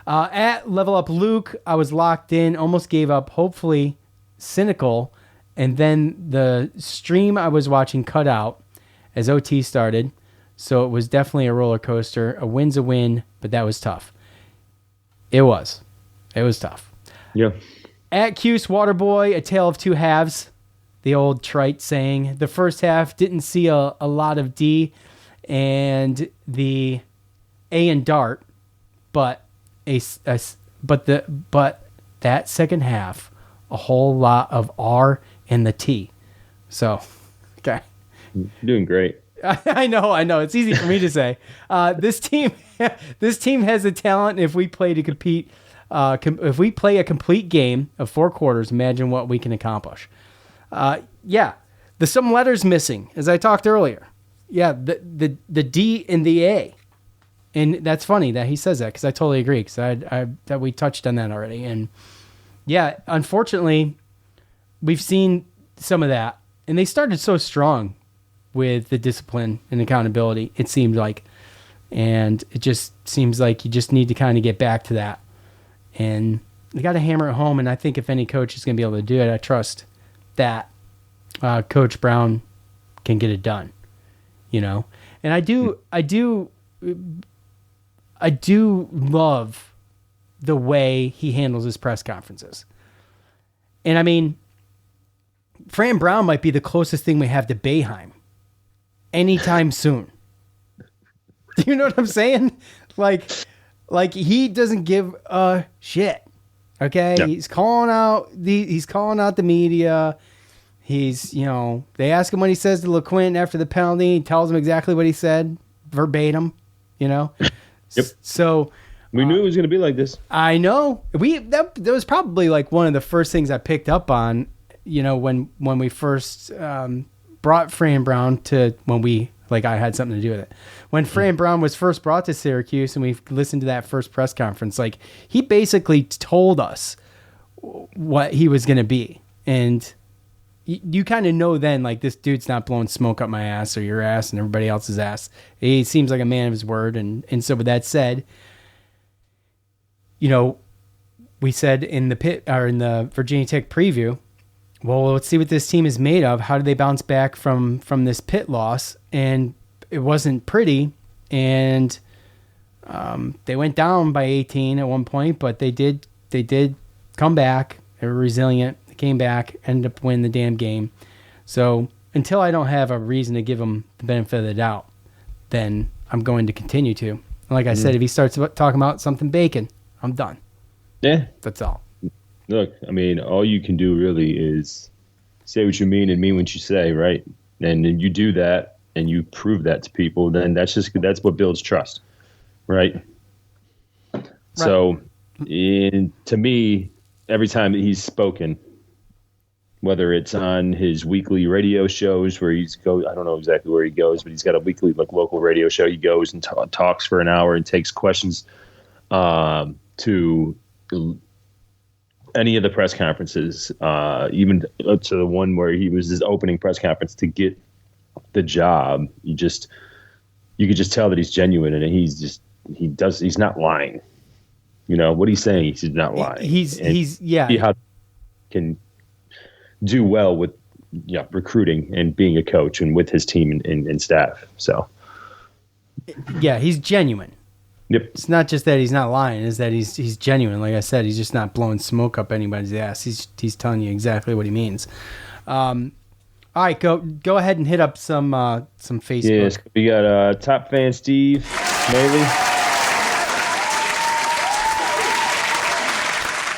At Level Up Luke, I was locked in, almost gave up, hopefully cynical, and then the stream I was watching cut out as OT started, so it was definitely a roller coaster. A win's a win, but that was tough. It was tough. Yeah. At Cuse Waterboy, a tale of two halves. The old trite saying. The first half didn't see a lot of D and the A and Dart, but that second half, a whole lot of R and the T. So, okay. You're doing great. I know. It's easy for me to say. This team has the talent. If we play to compete, if we play a complete game of 4 quarters, imagine what we can accomplish. There's some letters missing, as I talked earlier. Yeah, the D and the A, and that's funny that he says that because I totally agree because that we touched on that already. And yeah, unfortunately, we've seen some of that, and they started so strong with the discipline and accountability. It seemed like, and it just seems like you just need to kind of get back to that, and you got to hammer it home. And I think if any coach is going to be able to do it, I trust that Coach Brown can get it done, and I do love the way he handles his press conferences. And I mean, Fran Brown might be the closest thing we have to Boeheim anytime soon. Do you know what I'm saying? Like he doesn't give a shit. Okay, yeah. He's calling out the media. He's, they ask him what he says to LaQuinn after the penalty. He tells them exactly what he said, verbatim, Yep. So we knew it was going to be like this. I know. That was probably like one of the first things I picked up on, when we first brought Fran Brown to I had something to do with it. When Fran Brown was first brought to Syracuse and we listened to that first press conference, he basically told us what he was going to be. And you kind of know then, this dude's not blowing smoke up my ass or your ass and everybody else's ass. He seems like a man of his word. And so with that said, we said in the Virginia Tech preview, well, let's see what this team is made of. How do they bounce back from this Pitt loss? And it wasn't pretty, and they went down by 18 at one point, but they did come back. They were resilient. They came back, ended up winning the damn game. So until I don't have a reason to give him the benefit of the doubt, then I'm going to continue to. Like I said, if he starts talking about something bacon, I'm done. Yeah. That's all. Look, I mean, all you can do really is say what you mean and mean what you say, right? And then you do that and you prove that to people, then that's what builds trust, right? So, to me, every time that he's spoken, whether it's on his weekly radio shows where I don't know exactly where he goes, but he's got a weekly local radio show. He goes and talks for an hour and takes questions to any of the press conferences, even to the one where he was his opening press conference to get the job. You could just tell that he's genuine, and he's not lying. You know what he's saying? He's not lying. He can do well with recruiting and being a coach and with his team and staff. So yeah, he's genuine. Yep. It's not just that he's not lying; it's that he's genuine. Like I said, he's just not blowing smoke up anybody's ass. He's telling you exactly what he means. All right, go ahead and hit up some Facebook. Yes, we got top fan Steve Maley.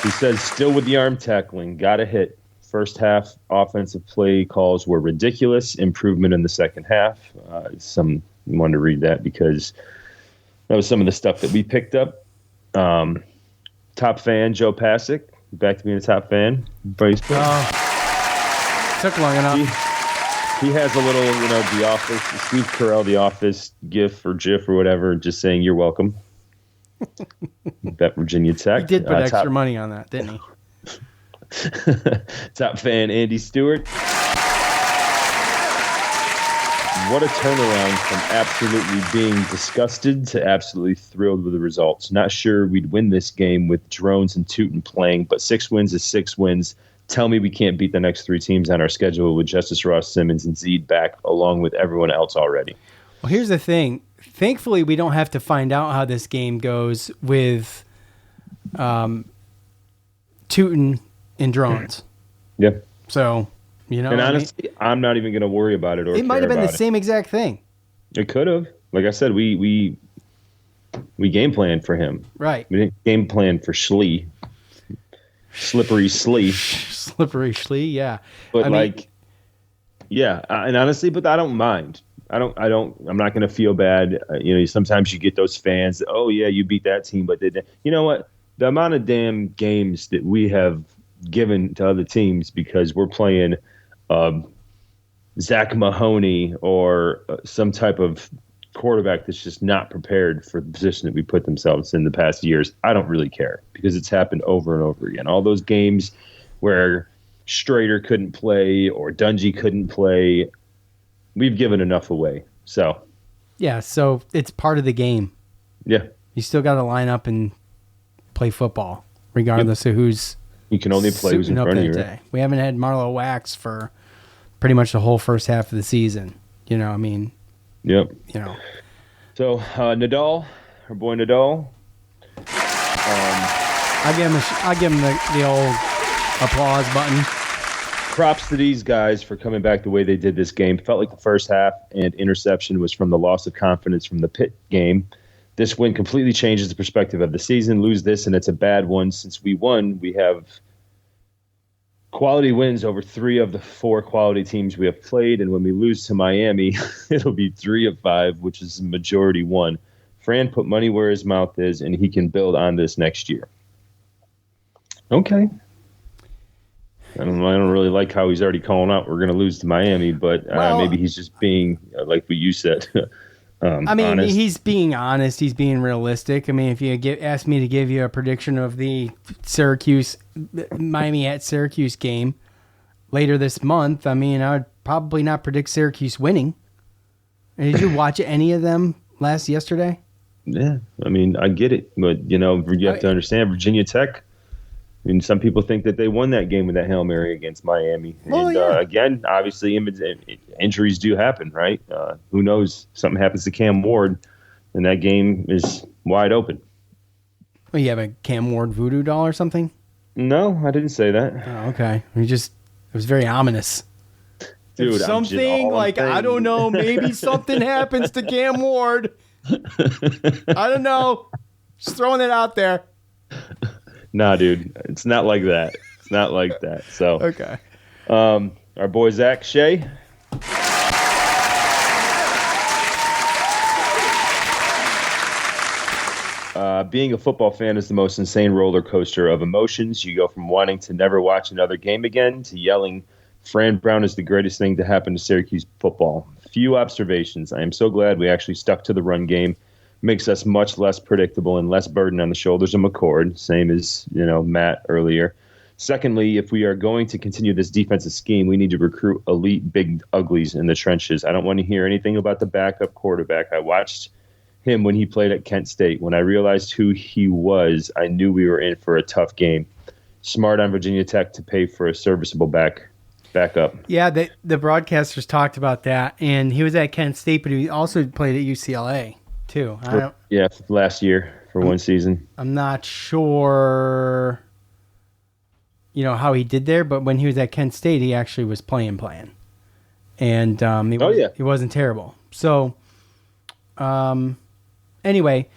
He says, still with the arm tackling, got a hit. First half offensive play calls were ridiculous. Improvement in the second half. Some wanted to read that because that was some of the stuff that we picked up. Top fan Joe Pasick, back to being a top fan. Facebook. Took long enough. He has a little, The Office, Steve Carell, The Office GIF or GIF or whatever, just saying you're welcome. Bet Virginia Tech. He did put extra money on that, didn't he? Top fan Andy Stewart. What a turnaround from absolutely being disgusted to absolutely thrilled with the results. Not sure we'd win this game with Drones and Tootin playing, but 6 wins is 6 wins. Tell me we can't beat the next 3 teams on our schedule with Justice Ross Simmons and Zede back along with everyone else already. Well, here's the thing. Thankfully, we don't have to find out how this game goes with Tootin and Drones. Yeah. So, and honestly, I'm not even going to worry about it. It might have been the same exact thing. It could have. Like I said, we game planned for him. Right. We didn't game plan for Schlee. Slippery Schlee. Slippery Schlee, yeah. But and honestly, but I don't mind. I'm not going to feel bad. Sometimes you get those fans that, oh yeah, you beat that team, but you know what? The amount of damn games that we have given to other teams because we're playing Zach Mahoney or some type of quarterback that's just not prepared for the position that we put themselves in the past years. I don't really care because it's happened over and over again. All those games where Strader couldn't play or Dungy couldn't play, we've given enough away. So it's part of the game. Yeah. You still got to line up and play football regardless of who's you can only play who's in front of you. Right? We haven't had Marlo Wax for pretty much the whole first half of the season. Yep. So Nadal, our boy Nadal. I give him the old applause button. Props to these guys for coming back the way they did this game. Felt like the first half and interception was from the loss of confidence from the Pitt game. This win completely changes the perspective of the season. Lose this, and it's a bad one. Since we won, we have quality wins over 3 of the 4 quality teams we have played. And when we lose to Miami, it'll be 3 of 5, which is majority 1. Fran put money where his mouth is, and he can build on this next year. Okay. I don't really like how he's already calling out we're going to lose to Miami, but maybe he's just being, like what you said, honest. He's being honest. He's being realistic. If you ask me to give you a prediction of the Miami at Syracuse game later this month, I would probably not predict Syracuse winning. Did you watch any of them yesterday? Yeah, I get it, but you have to understand Virginia Tech And some people think that they won that game with that Hail Mary against Miami. And again, obviously, injuries do happen, right? Who knows? Something happens to Cam Ward, and that game is wide open. Well, you have a Cam Ward voodoo doll or something? No, I didn't say that. Oh, okay. It was very ominous. Dude, if something I don't know, maybe something happens to Cam Ward. I don't know. Just throwing it out there. Nah, dude, it's not like that. It's not like that. So okay. Our boy Zach Shea. Being a football fan is the most insane roller coaster of emotions. You go from wanting to never watch another game again to yelling, Fran Brown is the greatest thing to happen to Syracuse football. Few observations. I am so glad we actually stuck to the run game. Makes us much less predictable and less burden on the shoulders of McCord, same as Matt earlier. Secondly, if we are going to continue this defensive scheme, we need to recruit elite big uglies in the trenches. I don't want to hear anything about the backup quarterback. I watched him when he played at Kent State. When I realized who he was, I knew we were in for a tough game. Smart on Virginia Tech to pay for a serviceable backup. Yeah, the broadcasters talked about that, and he was at Kent State, but he also played at UCLA too. Last year for one season. I'm not sure, how he did there, but when he was at Kent State, he actually was playing, and he wasn't terrible. So, anyway,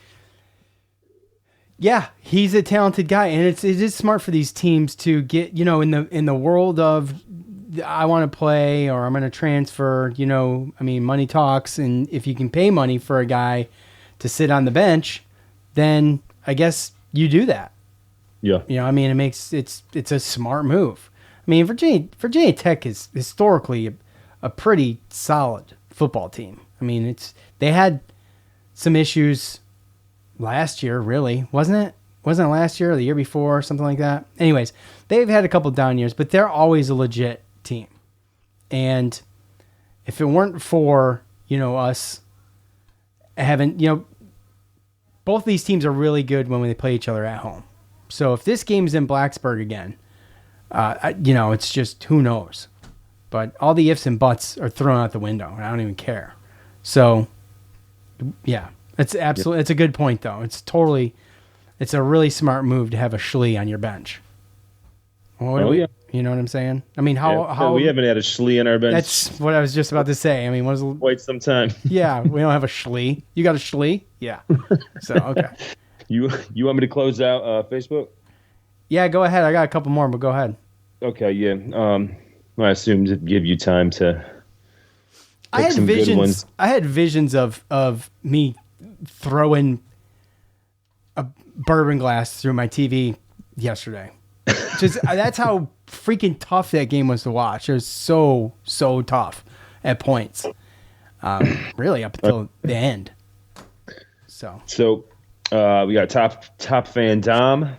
yeah, he's a talented guy, and it is smart for these teams to get in the world of I want to play or I'm going to transfer. Money talks, and if you can pay money for a guy to sit on the bench, then I guess you do that. Yeah. It's a smart move. Virginia Tech is historically a pretty solid football team. They had some issues last year, really, wasn't it? Wasn't it last year or the year before or something like that? Anyways, they've had a couple down years, but they're always a legit team. And if it weren't for, us having, both these teams are really good when they play each other at home. So if this game's in Blacksburg again, it's just who knows. But all the ifs and buts are thrown out the window, and I don't even care. So, yeah, it's absolutely it's a good point though. It's a really smart move to have a Schlee on your bench. Yeah. You know what I'm saying? How we haven't had a Schlee on our bench. That's what I was just about to say. Wait some time. Yeah, we don't have a Schlee. You got a Schlee? Yeah. So okay. You want me to close out Facebook? Yeah, go ahead. I got a couple more, but go ahead. Okay, yeah. I assume to give you time to. I had visions. I had visions of me throwing a bourbon glass through my TV yesterday. That's how freaking tough that game was to watch. It was so tough at points, really up until the end. So we got top fan Dom.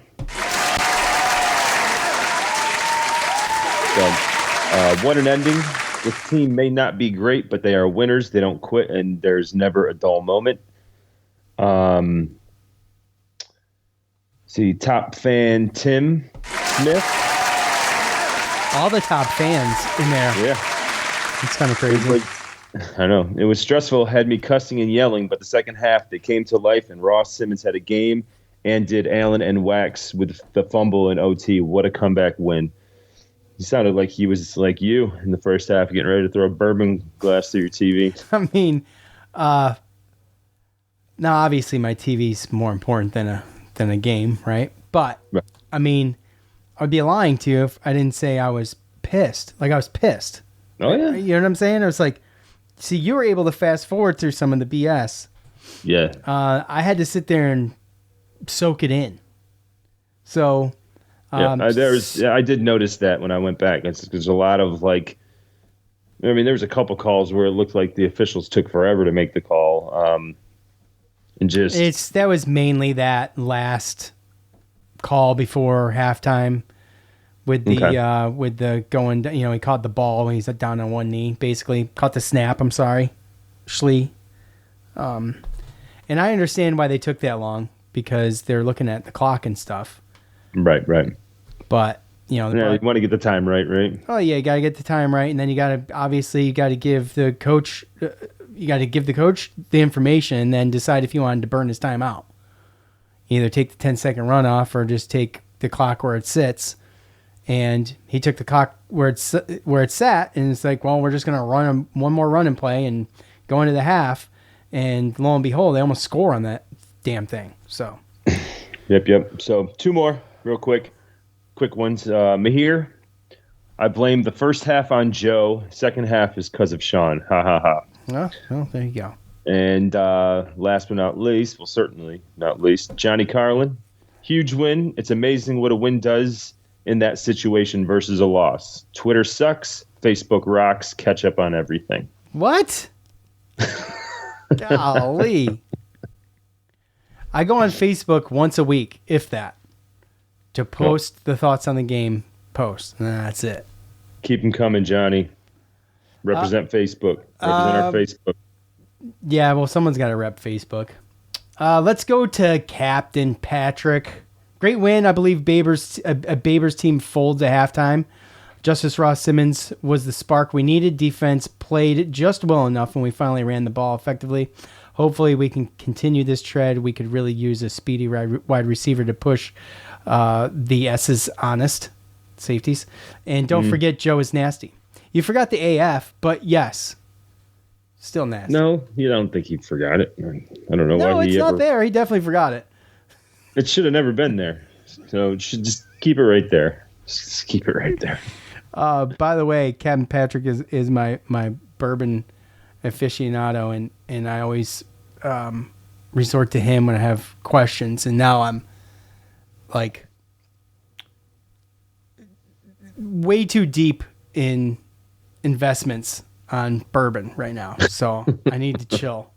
What an ending. This team may not be great, but they are winners. They don't quit, and there's never a dull moment. Top fan Tim Smith. All the top fans in there. Yeah. It's kind of crazy. I know. It was stressful, had me cussing and yelling, but the second half, they came to life, and Ross Simmons had a game, and did Allen and Wax with the fumble in OT. What a comeback win. He sounded like he was like you in the first half, getting ready to throw a bourbon glass through your TV. Now obviously my TV's more important than a game, right? But right. I'd be lying to you if I didn't say I was pissed. Like I was pissed. Oh yeah. You know what I'm saying? I was like, see, you were able to fast forward through some of the BS. Yeah. I had to sit there and soak it in. So. I did notice that when I went back. There's a lot of there was a couple calls where it looked like the officials took forever to make the call. That was mainly that last call before halftime with the going, he caught the ball when he's down on one knee, basically caught the snap. I'm sorry, Schlee. And I understand why they took that long because they're looking at the clock and stuff. Right. But you want to get the time right? Oh yeah, you got to get the time right, and then you got to give the coach the information, and then decide if you wanted to burn his time out. Either take the 10-second runoff or just take the clock where it sits. And he took the clock where it sat, and it's like, well, we're just gonna run one more run and play and go into the half, and lo and behold, they almost score on that damn thing. So. Yep. So 2 more, real quick ones. Mahir, I blame the first half on Joe. Second half is because of Sean. Ha ha ha. Well, there you go. And last but not least, well, certainly not least, Johnny Carlin. Huge win. It's amazing what a win does in that situation versus a loss. Twitter sucks. Facebook rocks. Catch up on everything. What? Golly. I go on Facebook once a week, if that, to post the thoughts on the game post. And that's it. Keep them coming, Johnny. Represent Facebook. Represent our Facebook. Yeah, well, someone's got to rep Facebook. Let's go to Captain Patrick. Great win. I believe Babers team folds at halftime. Justice Ross Simmons was the spark we needed. Defense played just well enough when we finally ran the ball effectively. Hopefully we can continue this tread. We could really use a speedy wide receiver to push the S's honest safeties. And don't forget Joe is nasty. You forgot the AF, but yes, still nasty. No, you don't think he forgot it. I don't know why he No, it's not there. He definitely forgot it. It should have never been there. So should just keep it right there. Just keep it right there. By the way, Captain Patrick is my bourbon aficionado, and I always resort to him when I have questions. And now I'm like way too deep in investments on bourbon right now, so I need to chill.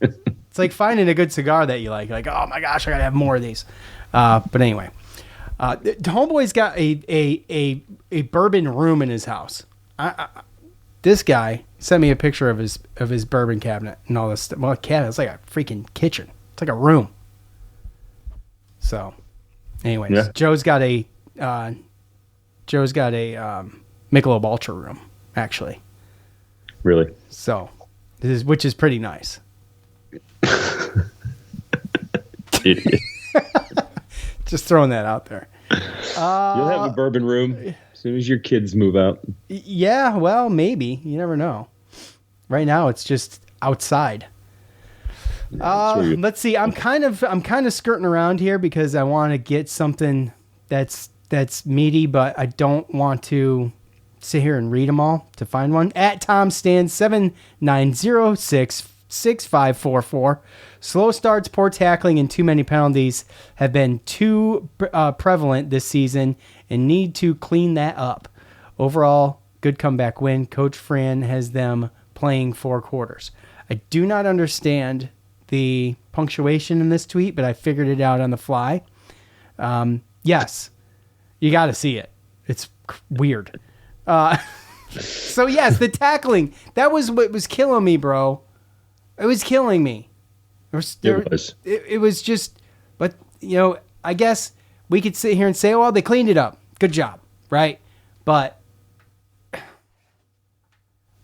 It's like finding a good cigar that you like oh my gosh, I gotta have more of these. But anyway, the homeboy's got a bourbon room in his house. This guy sent me a picture of his bourbon cabinet and all this stuff. Well, cabinet, it's like a freaking kitchen. It's like a room. So, anyways, yeah. Joe's got a Michelob Ultra room, actually. Really? So, which is pretty nice. Idiot. Just throwing that out there. You'll have a bourbon room as soon as your kids move out. Yeah, well, maybe. You never know. Right now, it's just outside. Let's see. I'm kind of skirting around here because I want to get something that's meaty, but I don't want to sit here and read them all to find one. At Tom Stan 79066544. Slow starts, poor tackling, and too many penalties have been too prevalent this season and need to clean that up. Overall, good comeback win. Coach Fran has them playing 4 quarters. I do not understand the punctuation in this tweet, but I figured it out on the fly. Yes, you got to see it. It's weird. So yes, the tackling, that was what was killing me, bro. It was killing me. It was just, but I guess we could sit here and say, well, they cleaned it up. Good job. Right. But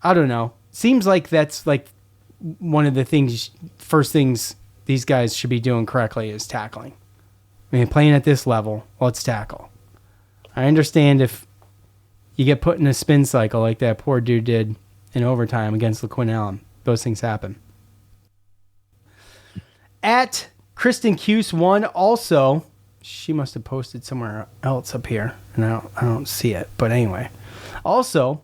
I don't know. Seems like that's like one of the first things these guys should be doing correctly is tackling. I mean, playing at this level, let's tackle. I understand if you get put in a spin cycle like that poor dude did in overtime against LaQuinn Allen. Those things happen. At Kristen Cuse 1, also, she must have posted somewhere else up here, and I don't see it. But anyway, also,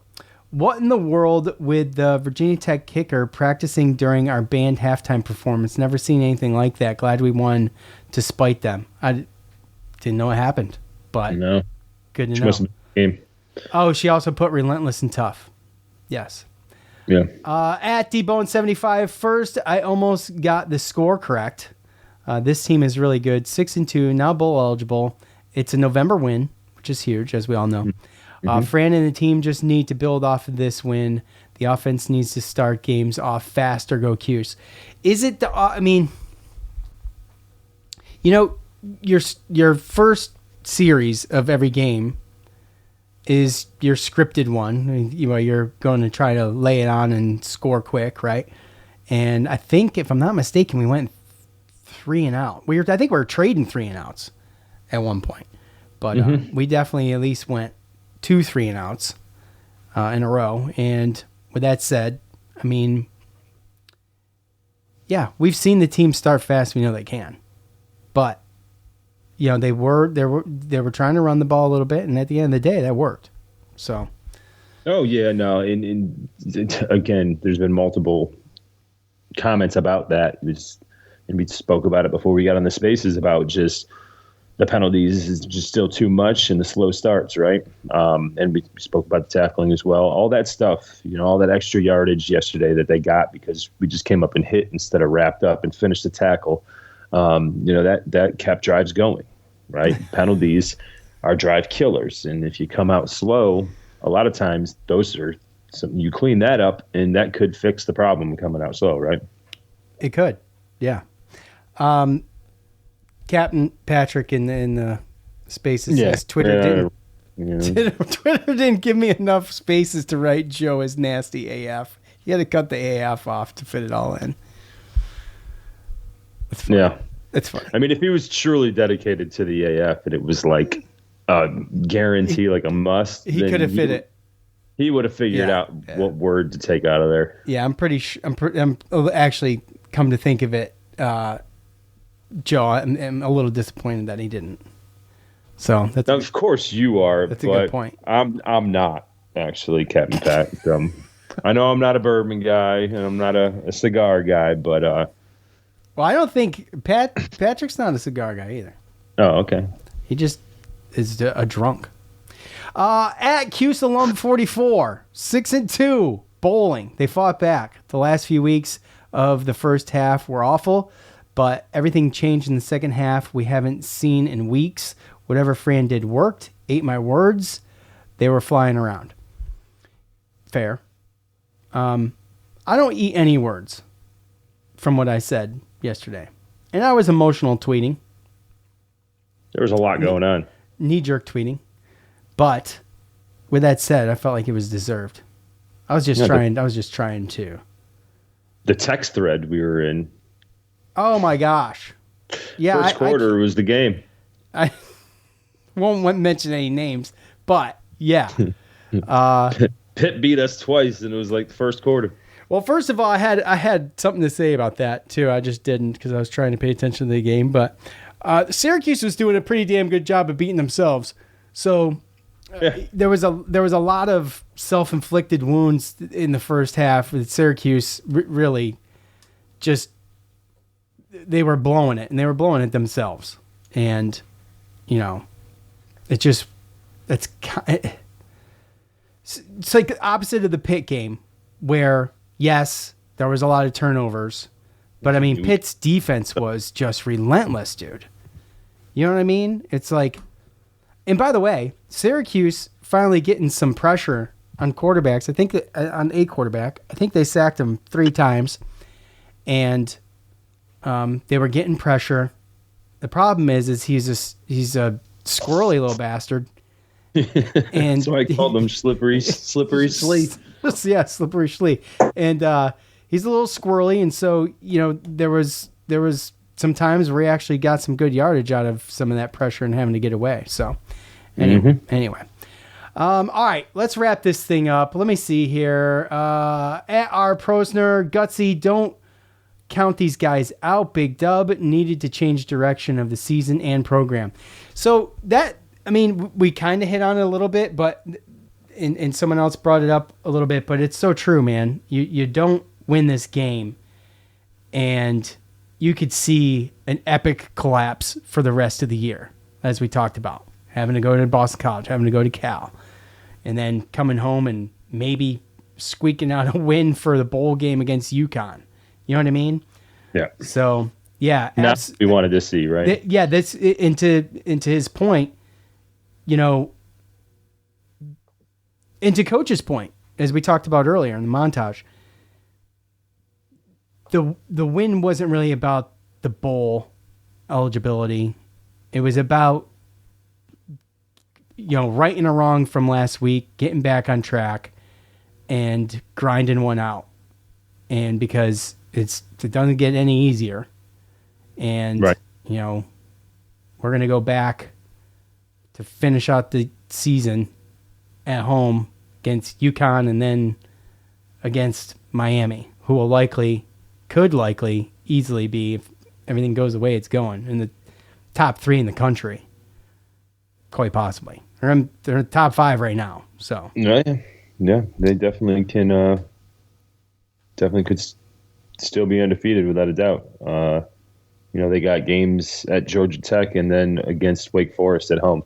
what in the world with the Virginia Tech kicker practicing during our band halftime performance? Never seen anything like that. Glad we won to spite them. I didn't know it happened, but no. Good to she know. Must have been game. Oh, she also put relentless and tough. Yes. Yeah. At DBone75, first, I almost got the score correct. This team is really good. 6-2, now bowl eligible. It's a November win, which is huge, as we all know. Fran and the team just need to build off of this win. The offense needs to start games off fast or go Cuse. Is it the? I mean, your first series of every game is your scripted one. You're going to try to lay it on and score quick, right? And I think, if I'm not mistaken, we went 3 and out. I think we were trading 3 and outs at one point, but we definitely at least went 2 3 and outs in a row. And with that said, I mean, yeah, we've seen the team start fast. We know they can, but they were trying to run the ball a little bit, and at the end of the day, that worked. So, oh yeah, no, and again, there's been multiple comments about that. And we spoke about it before we got on the spaces about just the penalties is just still too much and the slow starts, right? And we spoke about the tackling as well. All that stuff, all that extra yardage yesterday that they got because we just came up and hit instead of wrapped up and finished the tackle. That kept drives going, right? Penalties are drive killers. And if you come out slow, a lot of times those are something you clean that up and that could fix the problem coming out slow, right? It could. Yeah. Captain Patrick in the spaces says Twitter didn't give me enough spaces to write Joe as nasty AF. You had to cut the AF off to fit it all in. Yeah. It's fine. I mean, if he was truly dedicated to the AF and it was like a guarantee, like a must, he could have fit it. He would have figured out what word to take out of there. Yeah, I'm actually, come to think of it, Joe, I'm a little disappointed that he didn't. So that's of course you are. That's a good point. I'm not actually, Captain Pat. I know I'm not a bourbon guy and I'm not a cigar guy, but well, I don't think Patrick's not a cigar guy either. Oh, okay. He just is a drunk. At Cuse Alum 44, 6-2 bowling. They fought back. The last few weeks of the first half were awful, but everything changed in the second half. We haven't seen in weeks. Whatever Fran did worked. Ate my words. They were flying around. Fair. I don't eat any words from what I said yesterday. And I was emotional tweeting. There was a lot going on. Knee-jerk tweeting. But with that said, I felt like it was deserved. I was just trying to. The text thread we were in. Oh my gosh. Yeah. First quarter was the game. I won't mention any names, but yeah. Pitt beat us twice and it was like the first quarter. Well, first of all, I had something to say about that too. I just didn't because I was trying to pay attention to the game, but Syracuse was doing a pretty damn good job of beating themselves. So there was a lot of self-inflicted wounds in the first half with Syracuse. Really, just they were blowing it, and they were blowing it themselves. And it's like the opposite of the Pitt game, where yes, there was a lot of turnovers, but I mean Pitt's defense was just relentless, dude. You know what I mean? It's like. And by the way, Syracuse finally getting some pressure on quarterbacks. I think on a quarterback. I think they sacked him 3 times, and they were getting pressure. The problem is he's a squirrely little bastard. And so I called him slippery Slee. Yeah, slippery Slee. And he's a little squirrely, and so there was some times where he actually got some good yardage out of some of that pressure and having to get away. So anyway. All right, let's wrap this thing up. Let me see here. At our Prosner, Gutsy, don't count these guys out. Big dub needed to change direction of the season and program. So we kind of hit on it a little bit, but and someone else brought it up a little bit, but it's so true, man. You don't win this game, and you could see an epic collapse for the rest of the year, as we talked about. Having to go to Boston College, having to go to Cal, and then coming home and maybe squeaking out a win for the bowl game against UConn. You know what I mean? Yeah. So, yeah. That's what we wanted to see, right? That's into his point, into Coach's point, as we talked about earlier in the montage. The win wasn't really about the bowl eligibility. It was about righting a wrong from last week, getting back on track, and grinding one out. And because it doesn't get any easier. And, right. We're going to go back to finish out the season at home against UConn and then against Miami, who could likely easily be, if everything goes the way it's going, in the top 3 in the country. Quite possibly. They're in the top 5 right now. So yeah, they definitely can. Definitely could still be undefeated without a doubt. They got games at Georgia Tech and then against Wake Forest at home.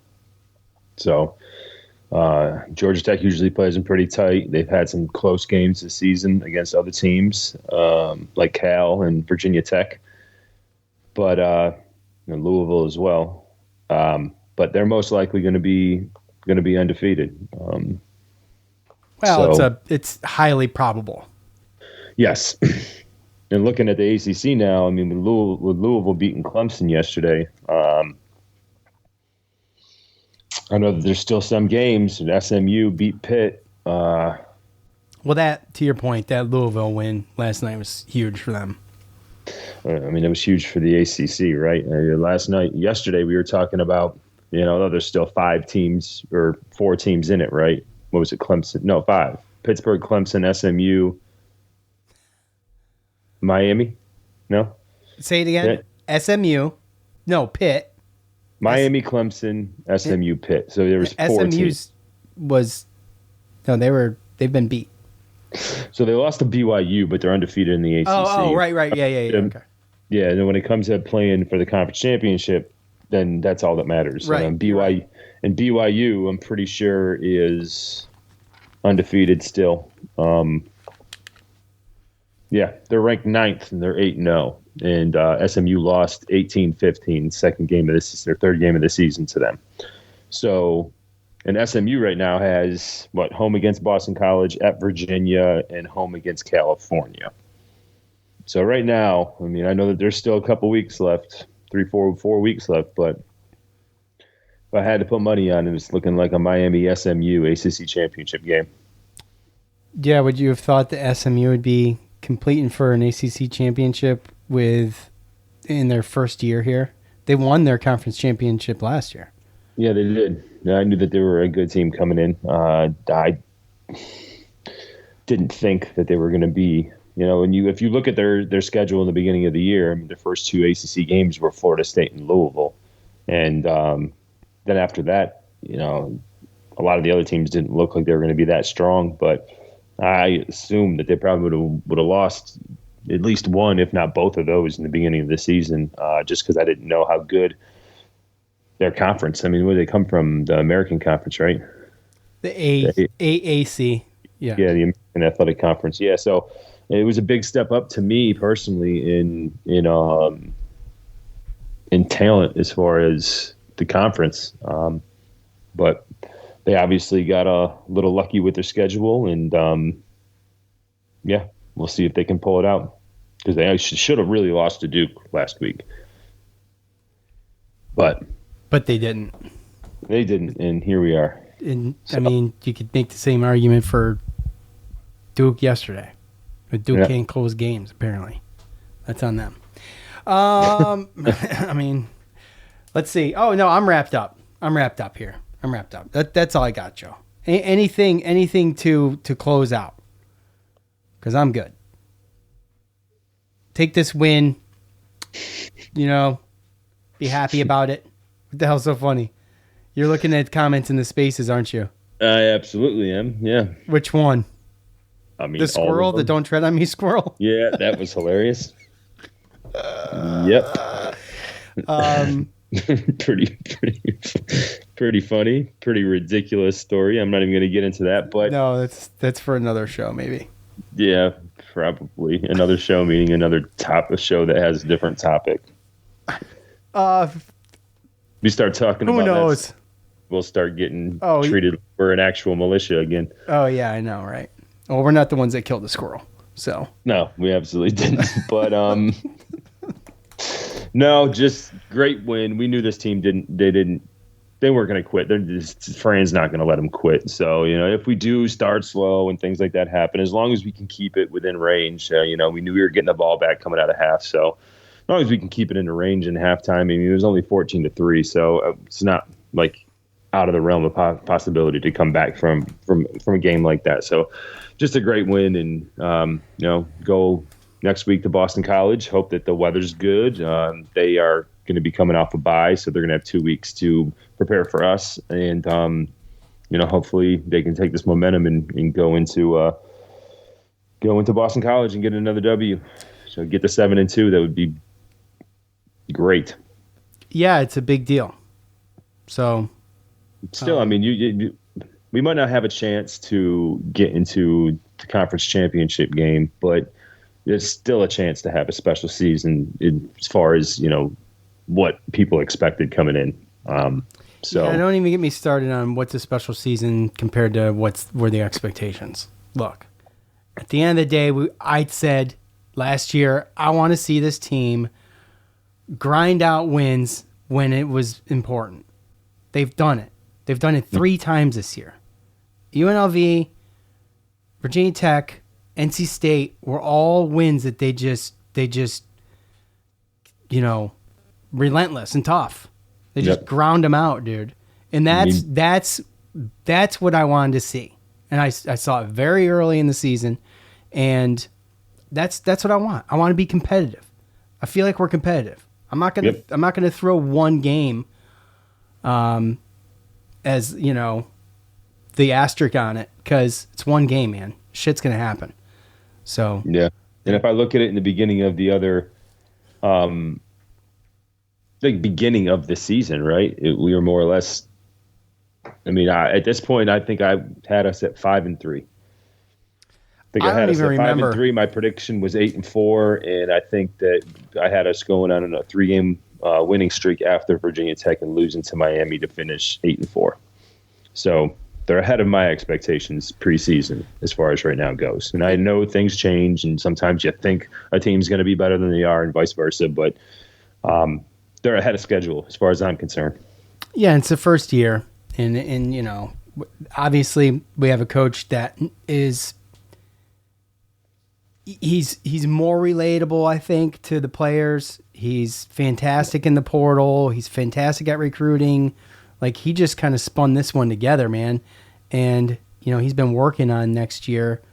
So Georgia Tech usually plays them pretty tight. They've had some close games this season against other teams like Cal and Virginia Tech, but Louisville as well. But they're most likely going to be undefeated. It's highly probable. Yes. And looking at the ACC now, I mean, with Louisville beating Clemson yesterday, I know that there's still some games. And SMU beat Pitt. Well, to your point, that Louisville win last night was huge for them. I mean, it was huge for the ACC, right? Yesterday, we were talking about, there's still 5 teams or 4 teams in it, right? What was it, Clemson? No, 5. Pittsburgh, Clemson, SMU, Miami? No? Say it again. Yeah. SMU. No, Pitt. Miami, Clemson, SMU, Pitt. So there was 4 teams. They've been beat. So they lost to BYU, but they're undefeated in the ACC. Oh, right. Yeah. Okay. Yeah, and then when it comes to playing for the conference championship, then that's all that matters. Right. And BYU, I'm pretty sure, is undefeated still. Yeah, they're ranked 9th, and they're 8-0. And SMU lost 18-15, third game of the season to them. So, and SMU right now has, home against Boston College, at Virginia, and home against California. So right now, I mean, I know that there's still a couple weeks left, 4 weeks left, but if I had to put money on it, it's looking like a Miami SMU ACC championship game. Yeah, would you have thought the SMU would be competing for an ACC championship in their first year here? They won their conference championship last year. Yeah, they did. I knew that they were a good team coming in. I didn't think that they were going to be, if you look at their schedule in the beginning of the year, I mean, the first 2 ACC games were Florida State and Louisville. And then after that, a lot of the other teams didn't look like they were going to be that strong, but I assumed that they probably would have lost at least one, if not both of those in the beginning of the season, just because I didn't know how good their conference. I mean, where they come from, the American Conference, right? The AAC. Yeah. Yeah, the American Athletic Conference. Yeah, so it was a big step up to me personally in talent as far as the conference. But they obviously got a little lucky with their schedule, and we'll see if they can pull it out, because they should have really lost to Duke last week. But they didn't. They didn't, and here we are. And I mean, you could make the same argument for Duke yesterday. But Duke can't close games, apparently. That's on them. I mean, let's see. Oh, no, I'm wrapped up. Here. I'm wrapped up. That's all I got, Joe. Anything to close out, because I'm good. Take this win. Be happy about it. What the hell's so funny? You're looking at comments in the spaces, aren't you? I absolutely am. Yeah. Which one? I mean, the squirrel, the "Don't Tread on Me" squirrel. Yeah, that was hilarious. Yep. Pretty funny, pretty ridiculous story. I'm not even going to get into that, but no, that's for another show, maybe. Yeah, probably another show, meaning another show that has a different topic. We start talking who about knows? That, we'll start getting treated for an actual militia again. Oh yeah, I know, right? Well, we're not the ones that killed the squirrel, so no, we absolutely didn't. But no, just great win. We knew this team didn't they weren't going to quit. Fran's not going to let them quit. So, if we do start slow and things like that happen, as long as we can keep it within range, we knew we were getting the ball back coming out of half. So as long as we can keep it in the range in halftime, I mean, it was only 14-3. So it's not like out of the realm of possibility to come back from a game like that. So just a great win, and, go next week to Boston College. Hope that the weather's good. They are going to be coming off a bye, so they're going to have 2 weeks to prepare for us, and hopefully they can take this momentum and go into Boston College and get another W. So get to 7-2. That would be great. Yeah, it's a big deal. So still, I mean, we might not have a chance to get into the conference championship game, but there's still a chance to have a special season as far as what people expected coming in. Yeah, don't even get me started on what's a special season compared to were the expectations. Look, at the end of the day, I said last year, I want to see this team grind out wins when it was important. They've done it. They've done it 3 times this year. UNLV, Virginia Tech, NC State were all wins that they just relentless and tough. They just ground them out, dude. And that's what I wanted to see. And I saw it very early in the season, and that's what I want. I want to be competitive. I feel like we're competitive. I'm not gonna throw one game as the asterisk on it, because it's one game, man. Shit's gonna happen. So yeah. And if I look at it in the beginning of the other beginning of the season, right? We were more or less. I mean, at this point, I think I had us at 5-3. I had us at 5-3. My prediction was 8-4, and I think that I had us going on a 3-game winning streak after Virginia Tech and losing to Miami to finish 8-4. So they're ahead of my expectations preseason as far as right now goes. And I know things change, and sometimes you think a team's going to be better than they are, and vice versa. But they're ahead of schedule as far as I'm concerned. Yeah, it's the first year, and obviously we have a coach that is he's more relatable, I think, to the players. He's fantastic in the portal. He's fantastic at recruiting. Like, he just kind of spun this one together, man. And he's been working on next year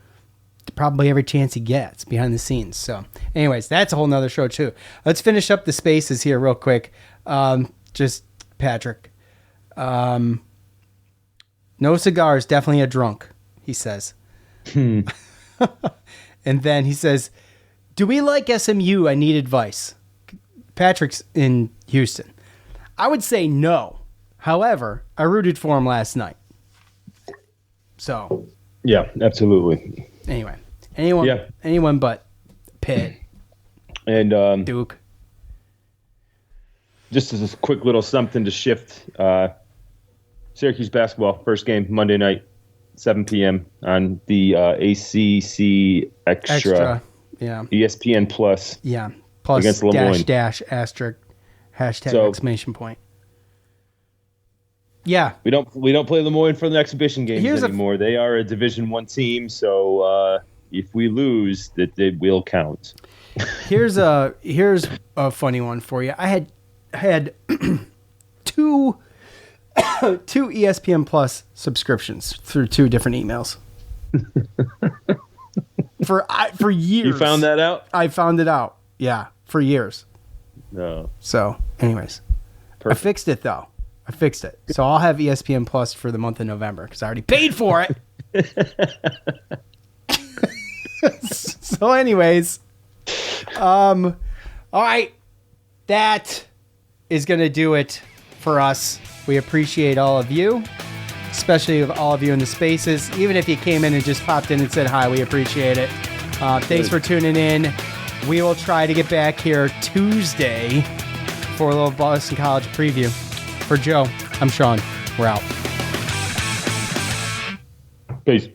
probably every chance he gets behind the scenes. So anyways, that's a whole nother show too. Let's finish up the spaces here real quick. Just Patrick. No cigars, definitely a drunk, he says. And then he says, do we like SMU? I need advice. Patrick's in Houston. I would say no. However, I rooted for him last night. So. Yeah, absolutely. Anyway, anyone but Pitt and Duke. Just as a quick little something to shift, Syracuse basketball, first game Monday night, 7 p.m. on the ACC Extra. Yeah. ESPN Plus. Yeah. Plus against Lemoyne. dash asterisk hashtag exclamation point. Yeah. We don't play Lemoyne for the exhibition games anymore. They are a Division I team, so if we lose, that they will count. Here's a funny one for you. I had two ESPN Plus subscriptions through 2 different emails. for years. You found that out? I found it out. Yeah, for years. No. So, anyways, perfect. I fixed it though. So I'll have ESPN Plus for the month of November because I already paid for it. So anyways, all right, that is going to do it for us. We appreciate all of you, especially all of you in the spaces. Even if you came in and just popped in and said hi, we appreciate it. Thanks for tuning in. We will try to get back here Tuesday for a little Boston College preview. For Joe, I'm Sean. We're out. Peace.